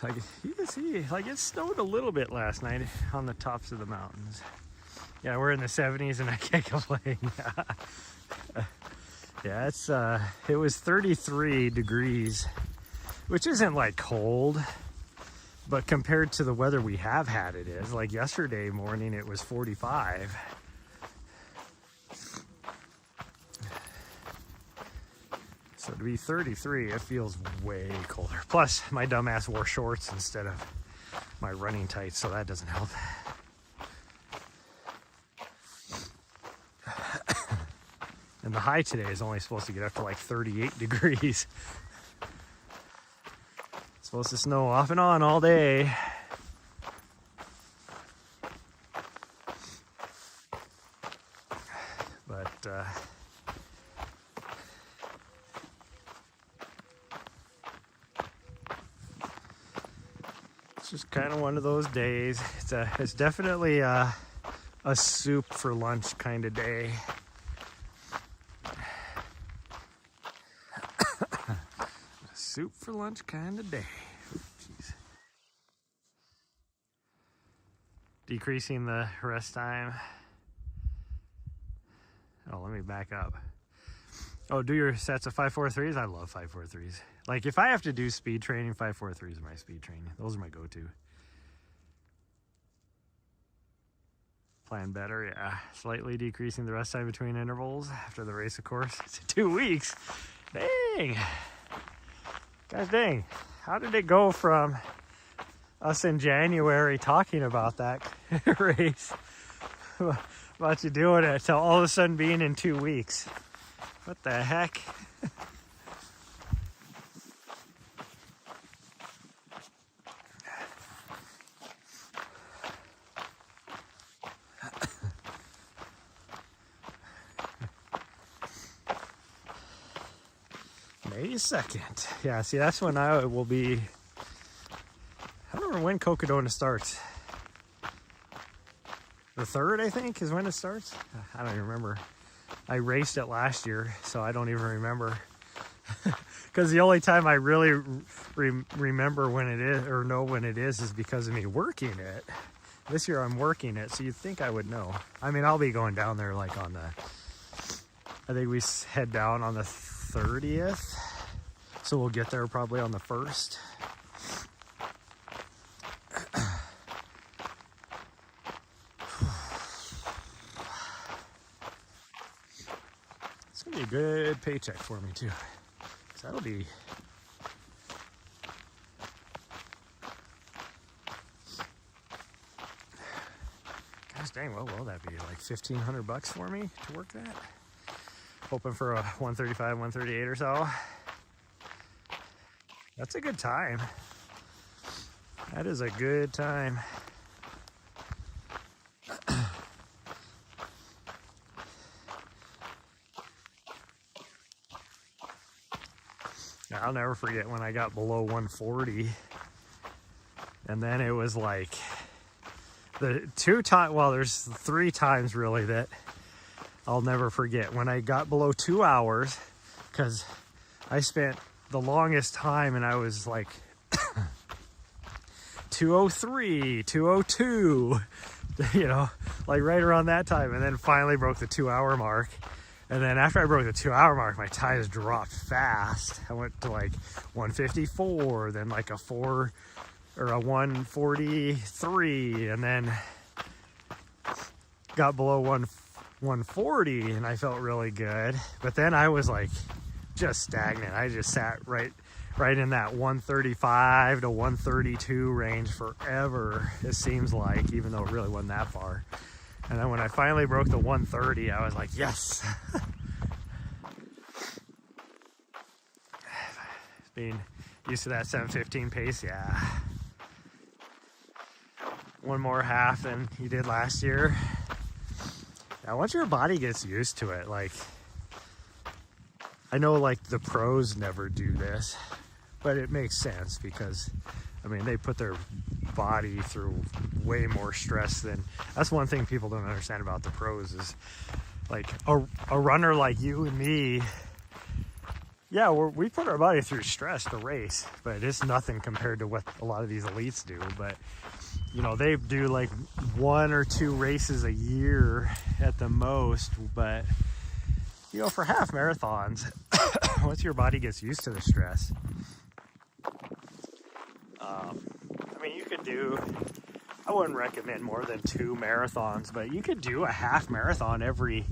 Like you can see, like it snowed a little bit last night on the tops of the mountains. Yeah, we're in the 70s and I can't complain. Yeah, it was 33 degrees, which isn't like cold, but compared to the weather we have had, it is. Like yesterday morning, it was 45. So to be 33, it feels way colder. Plus, my dumbass wore shorts instead of my running tights, so that doesn't help. And the high today is only supposed to get up to like 38 degrees. It's supposed to snow off and on all day. But it's just kind of one of those days. It's definitely a soup for lunch kind of day. Soup for lunch kind of day. Jeez. Decreasing the rest time. Oh, let me back up. Oh, do your sets of 5-4-3s. I love 5-4-3s. Like if I have to do speed training, 5-4-3s are my speed training. Those are my go-to. Plan better, yeah. Slightly decreasing the rest time between intervals after the race, of course. It's 2 weeks. Dang. Gosh dang, how did it go from us in January talking about that race, about you doing it, to all of a sudden being in 2 weeks? What the heck? May 2nd. Yeah, see, that's when I will be. I don't remember when Cocodona starts. The 3rd, I think, is when it starts. I don't even remember. I raced it last year, so I don't even remember. Because the only time I really remember when it is, or know when it is because of me working it. This year I'm working it, so you'd think I would know. I mean, I'll be going down there like on the, I think we head down on the 30th. So we'll get there probably on the 1st. It's gonna be a good paycheck for me too. 'Cause that'll be, gosh dang, what will that be? Like $1,500 for me to work that? hoping for a 135, 138 or so. That's a good time. That is a good time. I'll never forget when I got below 140. And then it was like the there's 3 times really that I'll never forget. When I got below 2 hours, because I spent the longest time and I was like 203, 202, you know, like right around that time. And then finally broke the 2 hour mark. And then after I broke the 2 hour mark, my tires dropped fast. I went to like 154, then like a 143, and then got below 140, and I felt really good. But then I was like just stagnant. I just sat right in that 135 to 132 range forever, it seems like, even though it really wasn't that far. And then when I finally broke the 130, I was like, yes. Being used to that 7:15 pace, yeah. One more half than you did last year. Now, once your body gets used to it, like, I know like the pros never do this, but it makes sense because, I mean, they put their body through way more stress than, that's one thing people don't understand about the pros is like a runner like you and me. Yeah, we put our body through stress to race, but it's nothing compared to what a lot of these elites do. But, you know, they do like 1 or 2 races a year at the most. But, you know, for half marathons, once your body gets used to the stress, I mean, you could do, I wouldn't recommend more than 2 marathons, but you could do a half marathon every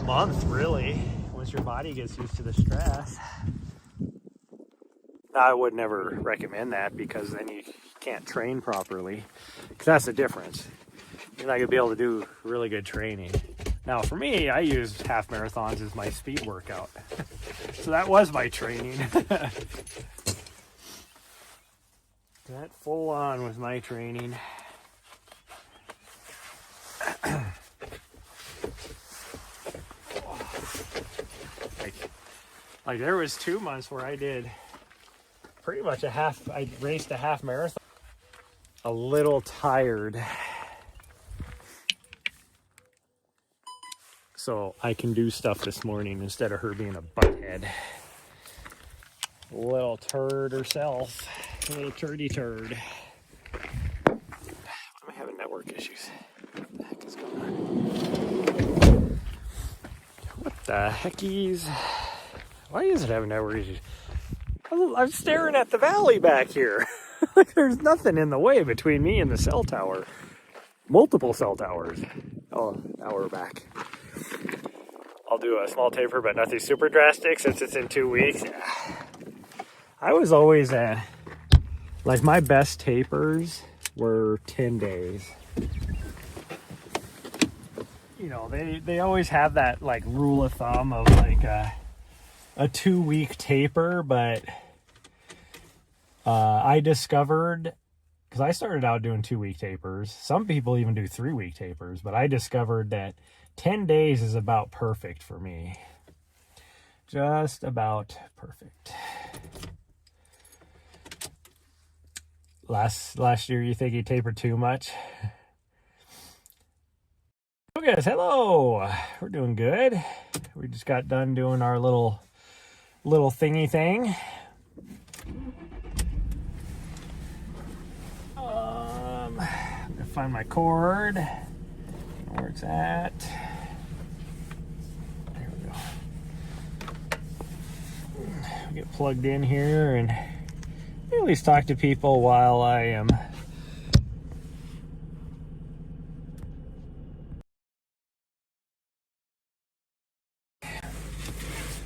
month, really, once your body gets used to the stress. I would never recommend that because then you can't train properly, because that's the difference. You're not going to be able to do really good training. Now, for me, I use half marathons as my speed workout. So that was my training. That full on was my training. Like there was 2 months where I did pretty much I raced a half marathon. A little tired. So I can do stuff this morning instead of her being a butthead. Little turd herself. Little turdy turd. Am I having network issues? What the heck is going on? What the heckies? Why is it having network issues? I'm staring at the valley back here. Like there's nothing in the way between me and the cell tower. Multiple cell towers. Oh, now we're back. I'll do a small taper, but nothing super drastic since it's in 2 weeks. I was always like my best tapers were 10 days. You know, they always have that like rule of thumb of like a 2-week taper, but I discovered, because I started out doing 2-week tapers. Some people even do 3-week tapers, but I discovered that 10 days is about perfect for me. Just about perfect. Last year, you think you tapered too much? Okay, guys, hello. We're doing good. We just got done doing our little thingy thing. I'm gonna find my cord. Where it's at. There we go. Get plugged in here and at least talk to people while I am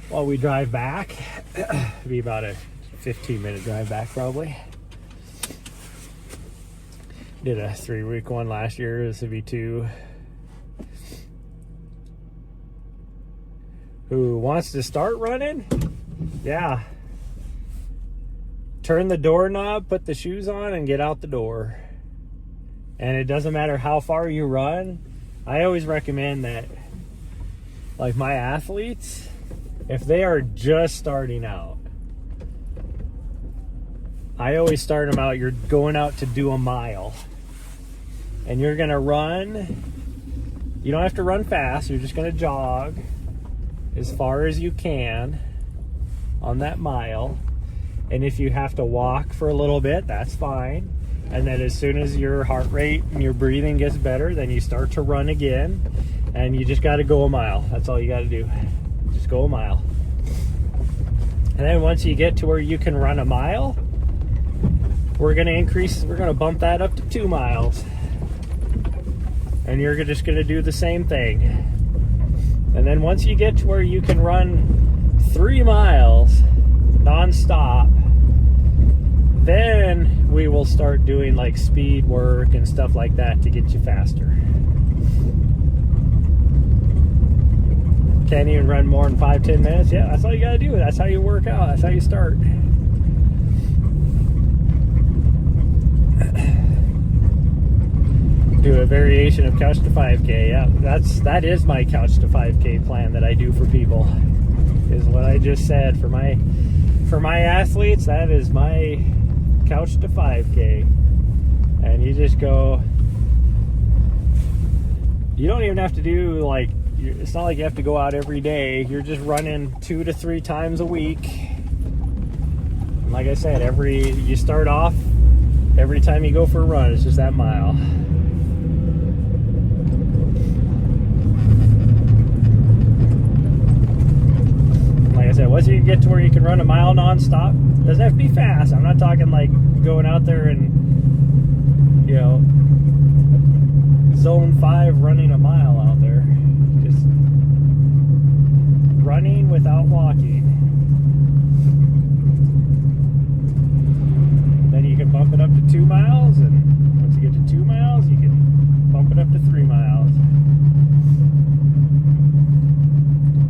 while we drive back. It'll be about a 15-minute drive back probably. Did a 3-week one last year. This would be 2. who wants to start running, yeah, turn the doorknob, put the shoes on, and get out the door. And it doesn't matter how far you run. I always recommend that, like my athletes, if they are just starting out, I always start them out, you're going out to do a mile. And you're gonna run, you don't have to run fast, you're just gonna jog as far as you can on that mile. And if you have to walk for a little bit, that's fine. And then as soon as your heart rate and your breathing gets better, then you start to run again. And you just gotta go a mile. That's all you gotta do. Just go a mile. And then once you get to where you can run a mile, we're gonna bump that up to 2 miles. And you're just gonna do the same thing. And then once you get to where you can run 3 miles non-stop, then we will start doing like speed work and stuff like that to get you faster. Can't even run more than 5-10 minutes. Yeah, that's all you gotta do. That's how you work out. That's how you start. Do a variation of couch to 5K. Yeah, that is my couch to 5K plan that I do for people. Is what I just said for my athletes. That is my couch to 5K. And you just go. You don't even have to do like. It's not like you have to go out every day. You're just running 2 to 3 times a week. And like I said, you start off every time you go for a run, it's just that mile. Like I said, once you get to where you can run a mile nonstop, doesn't have to be fast. I'm not talking like going out there and, zone 5 running a mile out there. Just running without walking. Then you can bump it up to 2 miles, and once you get to 2 miles, you can bump it up to 3 miles.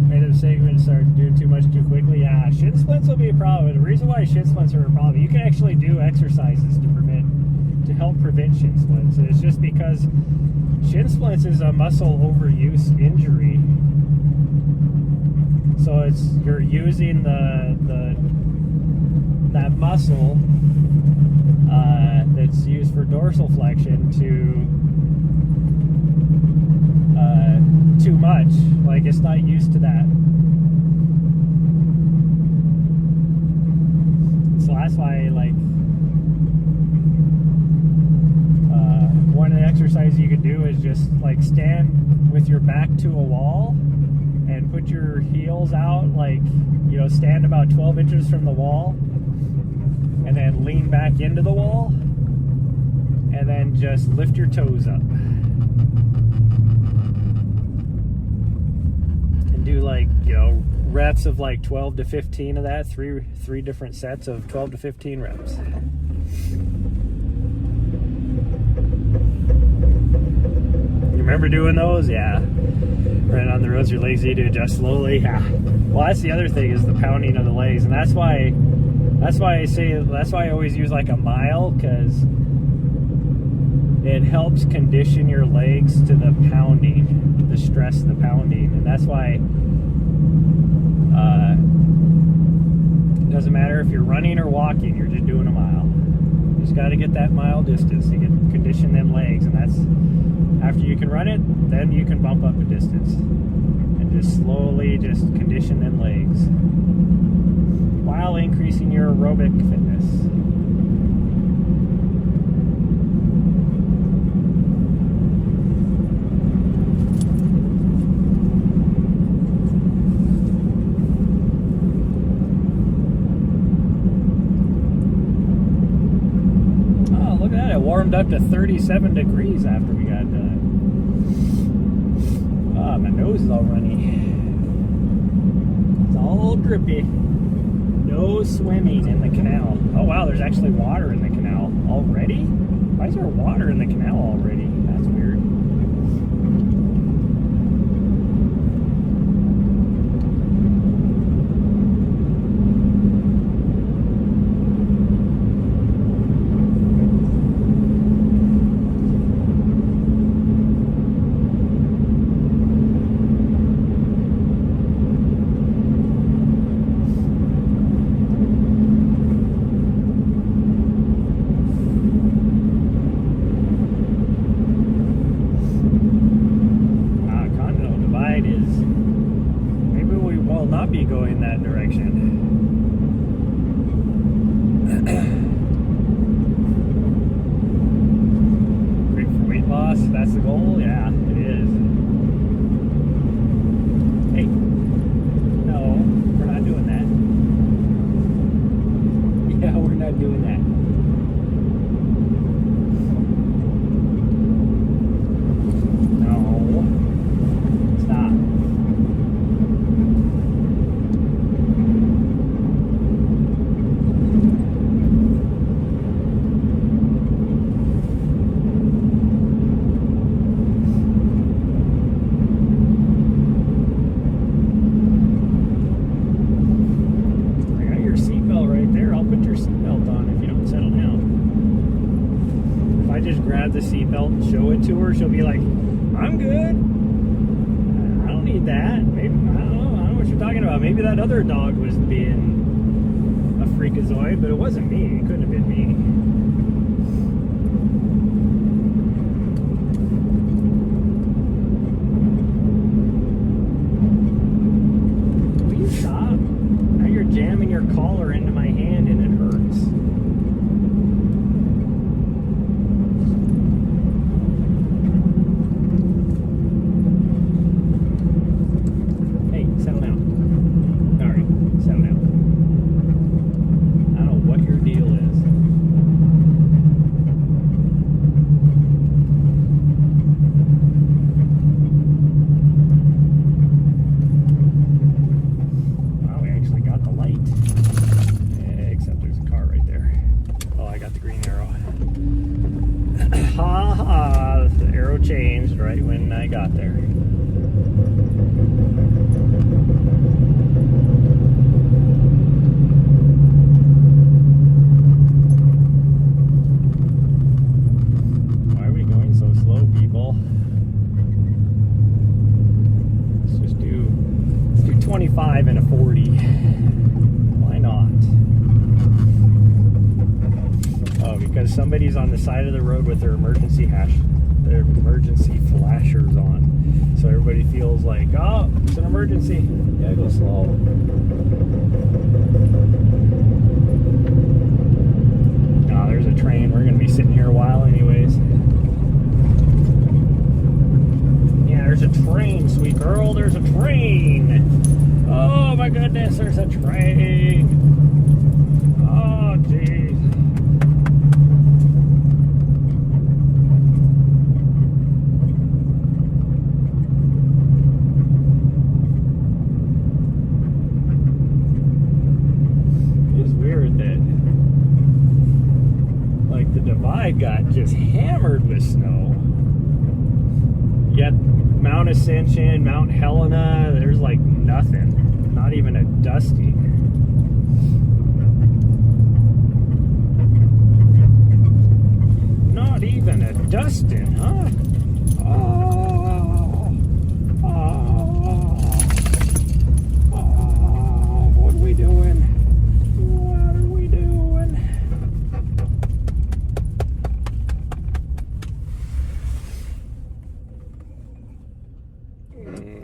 Made a mistake when it started doing too much too quickly. Yeah, shin splints will be a problem. The reason why shin splints are a problem, you can actually do exercises to help prevent shin splints. And it's just because shin splints is a muscle overuse injury. So you're using that muscle that's used for dorsal flexion too much. Like it's not used to that. So that's why one of the exercises you could do is just like stand with your back to a wall and put your heels out, stand about 12 inches from the wall and then lean back into the wall and then just lift your toes up and do reps of 12 to 15 of that, three different sets of 12 to 15 reps. Remember doing those? Yeah. Right on the roads, your legs need to adjust slowly. Yeah. Well, that's the other thing, is the pounding of the legs, and that's why I always use like a mile, because it helps condition your legs to the pounding, the stress of the pounding, and that's why it doesn't matter if you're running or walking, you're just doing a mile. You just got to get that mile distance to condition them legs, and that's after you can run it, then you can bump up a distance and just slowly just condition them legs while increasing your aerobic fitness. Oh, look at that. It warmed up to 37 degrees after we got done. Oh, my nose is all runny. It's all drippy. No swimming in the canal. Oh wow, there's actually water in the canal already? Why is there water in the canal already? That's weird. has a seatbelt and show it to her, she'll be like, I'm good. I don't need that. Maybe, I don't know what you're talking about. Maybe that other dog was being a freakazoid, but it wasn't me. It couldn't have been me. Will you stop? Now you're jamming your collar into my hand and it hurts. Settle down. All right, settle down. I don't know what your deal is. Wow, we actually got the light. Except there's a car right there. Oh, I got the green arrow. Ha ha! The arrow changed right when I got there. Why are we going so slow, people? Let's do 25 and a 40. Why not? Oh, because somebody's on the side of the road with their emergency flashers on. So everybody feels like, oh, it's an emergency. Yeah, go slow. Oh, there's a train. We're going to be sitting here a while anyways. Yeah, there's a train, sweet girl. There's a train. Oh, my goodness, there's a train. Oh, jeez. I got just hammered with snow. Yet Mount Ascension, Mount Helena, there's like nothing. Not even a dusting. Not even a dusting, huh? What are we doing? What are we doing?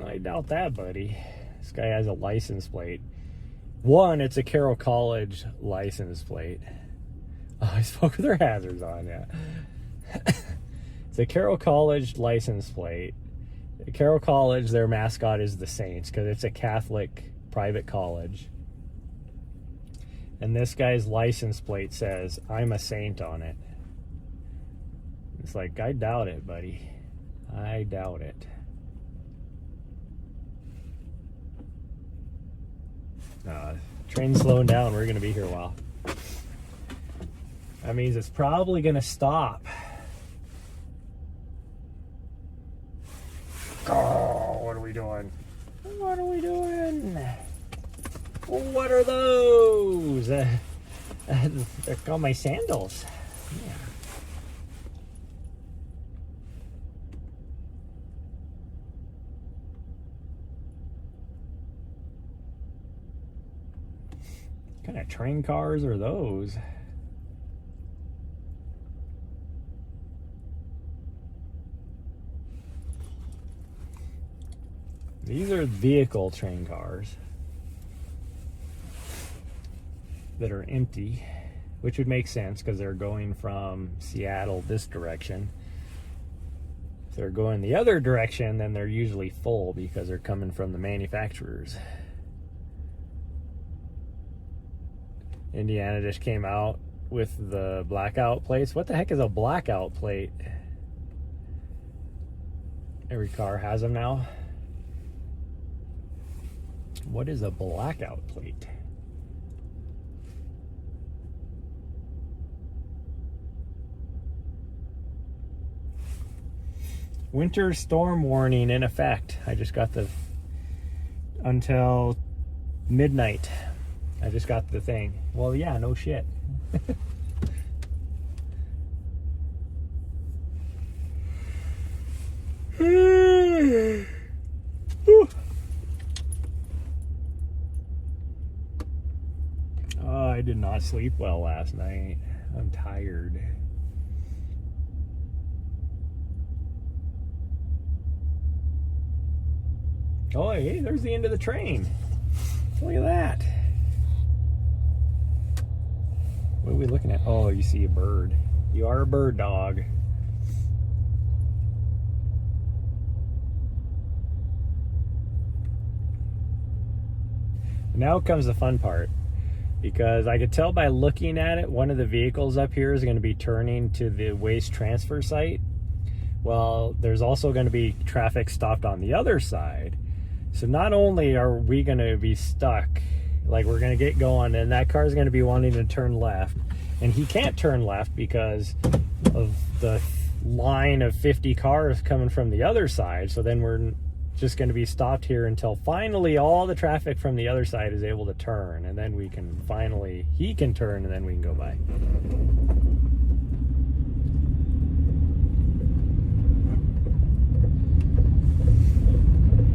I doubt that, buddy. This guy has a license plate. One, it's a Carroll College license plate. Oh, I spoke with their hazards on, yeah. It's a Carroll College license plate. Carroll College, their mascot is the Saints because it's a Catholic private college. And this guy's license plate says, I'm a saint on it. It's like, I doubt it, buddy. I doubt it. Train's slowing down. We're going to be here a while. That means it's probably going to stop. Oh, what are we doing? What are we doing? What are those? They're called my sandals. Yeah. What kind of train cars are those? These are vehicle train cars that are empty, which would make sense because they're going from Seattle this direction. If they're going the other direction, then they're usually full because they're coming from the manufacturers. Indiana just came out with the blackout plates. What the heck is a blackout plate? Every car has them now. What is a blackout plate? Winter storm warning in effect. I just got the until midnight. I just got the thing. Well, yeah, no shit. Oh, I did not sleep well last night. I'm tired. Oh, hey, there's the end of the train. Look at that. What are we looking at? Oh, you see a bird. You are a bird dog. Now comes the fun part, because I could tell by looking at it, one of the vehicles up here is going to be turning to the waste transfer site. Well, there's also going to be traffic stopped on the other side. So not only are we going to be stuck, like we're going to get going, and that car is going to be wanting to turn left, and he can't turn left because of the line of 50 cars coming from the other side. So then we're just going to be stopped here until finally all the traffic from the other side is able to turn, and then we can finally, he can turn, and then we can go by.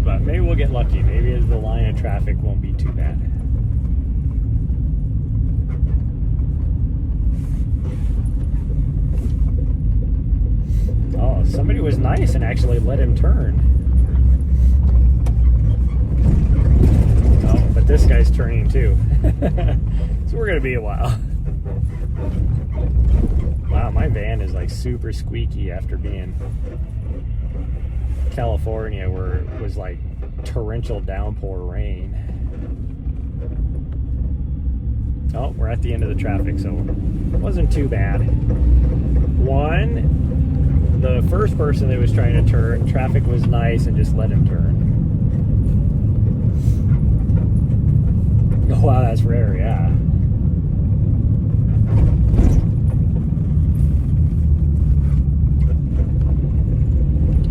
But maybe we'll get lucky. Maybe the line of traffic won't be too bad. Oh, somebody was nice and actually let him turn. But this guy's turning too. So we're gonna be a while. Wow, my van is like super squeaky after being California, where it was like torrential downpour rain. Oh, we're at the end of the traffic, so it wasn't too bad. The first person that was trying to turn, traffic was nice and just let him turn. Oh, wow, that's rare, yeah.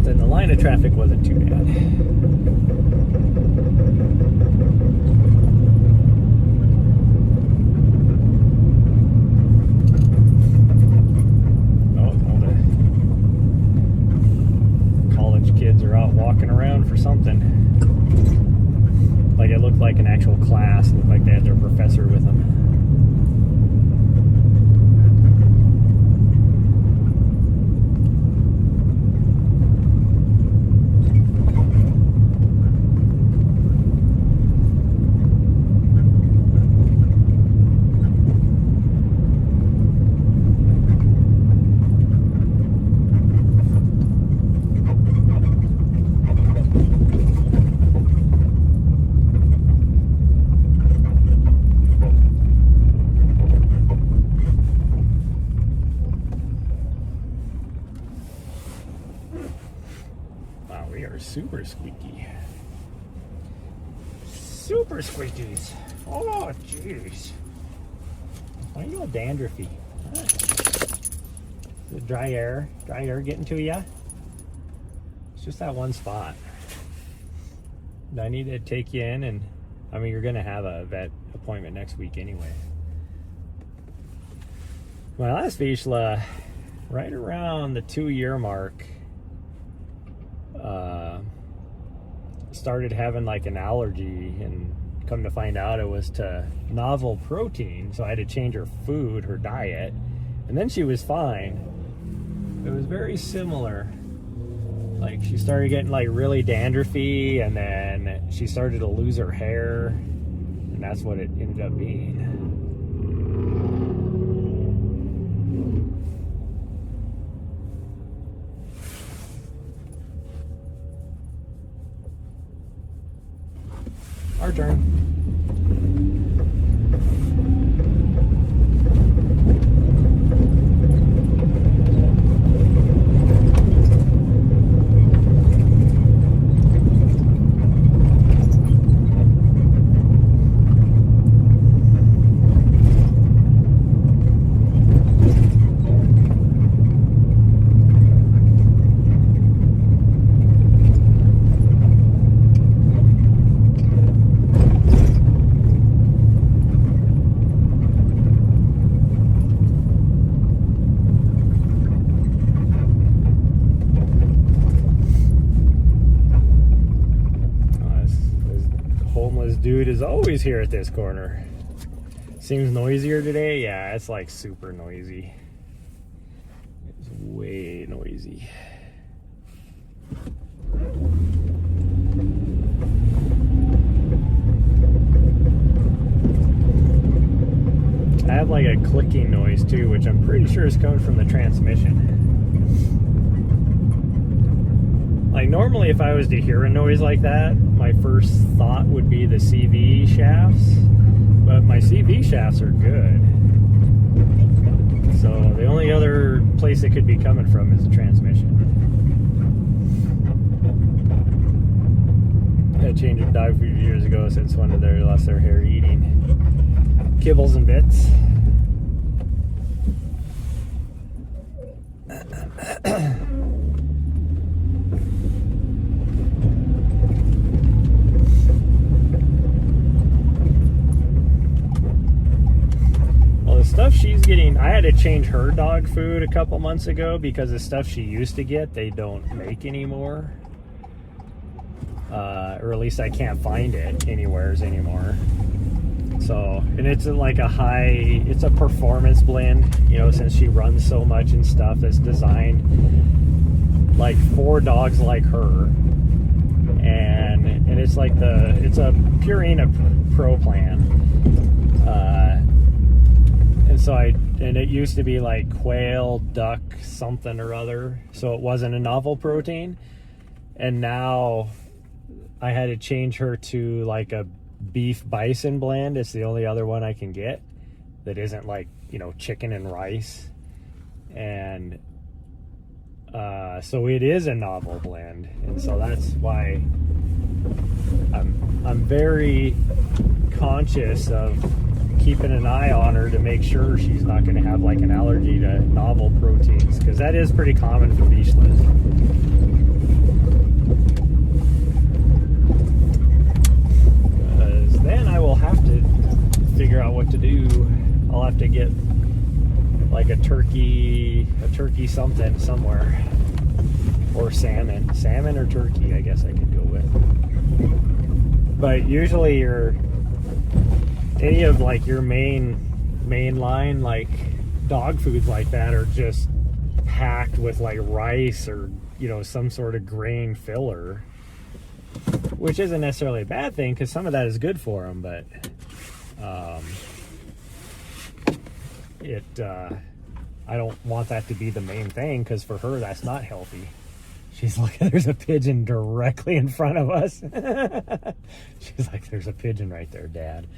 Then the line of traffic wasn't too bad. Oh, all the college kids are out walking around for something. Like it looked like an actual class. It looked like they had their professor with them. Super squeaky. Super squeakies. Oh, jeez. Why are you all dandruffy? Huh? Is it dry air? Dry air getting to you? It's just that one spot. I need to take you in, and I mean, you're going to have a vet appointment next week anyway. My last Vizsla, right around the 2-year mark, started having like an allergy, and come to find out it was to novel protein, so I had to change her food, her diet, and then she was fine. It was very similar. Like she started getting like really dandruffy, and then she started to lose her hair, and that's what it ended up being. Our turn. is always here at this corner. Seems noisier today. Yeah, it's like super noisy. It's way noisy. I have like a clicking noise too, which I'm pretty sure is coming from the transmission. Like normally if I was to hear a noise like that, my first thought would be the CV shafts, but my CV shafts are good. So the only other place it could be coming from is the transmission. I had changed a dog food years ago since one of their lost their hair eating kibbles and bits. Well, the stuff she's getting, I had to change her dog food a couple months ago because the stuff she used to get, they don't make anymore. Or at least I can't find it anywheres anymore. So, and it's like it's a performance blend, you know, since she runs so much and stuff, that's designed like for dogs like her. And it's like it's a Purina Pro plan. And it used to be like quail, duck, something or other. So it wasn't a novel protein. And now I had to change her to like a beef bison blend. It's the only other one I can get that isn't like, you know, chicken and rice. And so it is a novel blend, and so that's why I'm very conscious of keeping an eye on her to make sure she's not going to have like an allergy to novel proteins, because that is pretty common for beachless. Then I will have to figure out what to do. I'll have to get like a turkey something somewhere, or salmon or turkey, I guess I could go with. But usually any of like your main line like dog foods like that are just packed with like rice or, you know, some sort of grain filler, which isn't necessarily a bad thing because some of that is good for them, but I don't want that to be the main thing, because for her that's not healthy. She's like, there's a pigeon directly in front of us. She's like, there's a pigeon right there, Dad.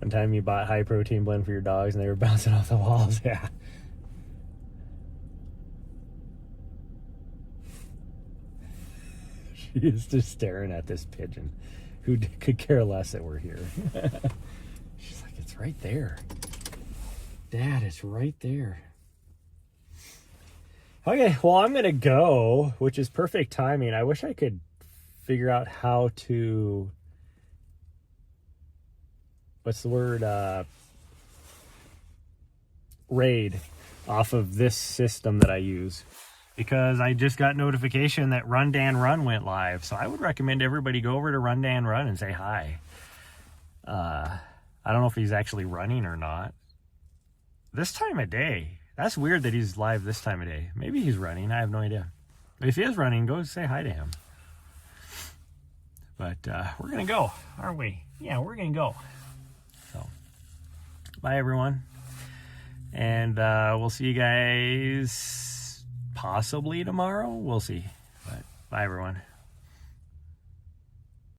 One time you bought high protein blend for your dogs and they were bouncing off the walls. Yeah. She is just staring at this pigeon who could care less that we're here. She's like, it's right there. Dad, it's right there. Okay, well, I'm going to go, which is perfect timing. I wish I could figure out how to, what's the word, raid off of this system that I use, because I just got notification that Run Dan Run went live. So I would recommend everybody go over to Run Dan Run and say hi. I don't know if he's actually running or not. This time of day. That's weird that he's live this time of day. Maybe he's running. I have no idea. But if he is running, go say hi to him. But we're going to go, aren't we? Yeah, we're going to go. So, bye, everyone. And we'll see you guys possibly tomorrow. We'll see. But bye, everyone.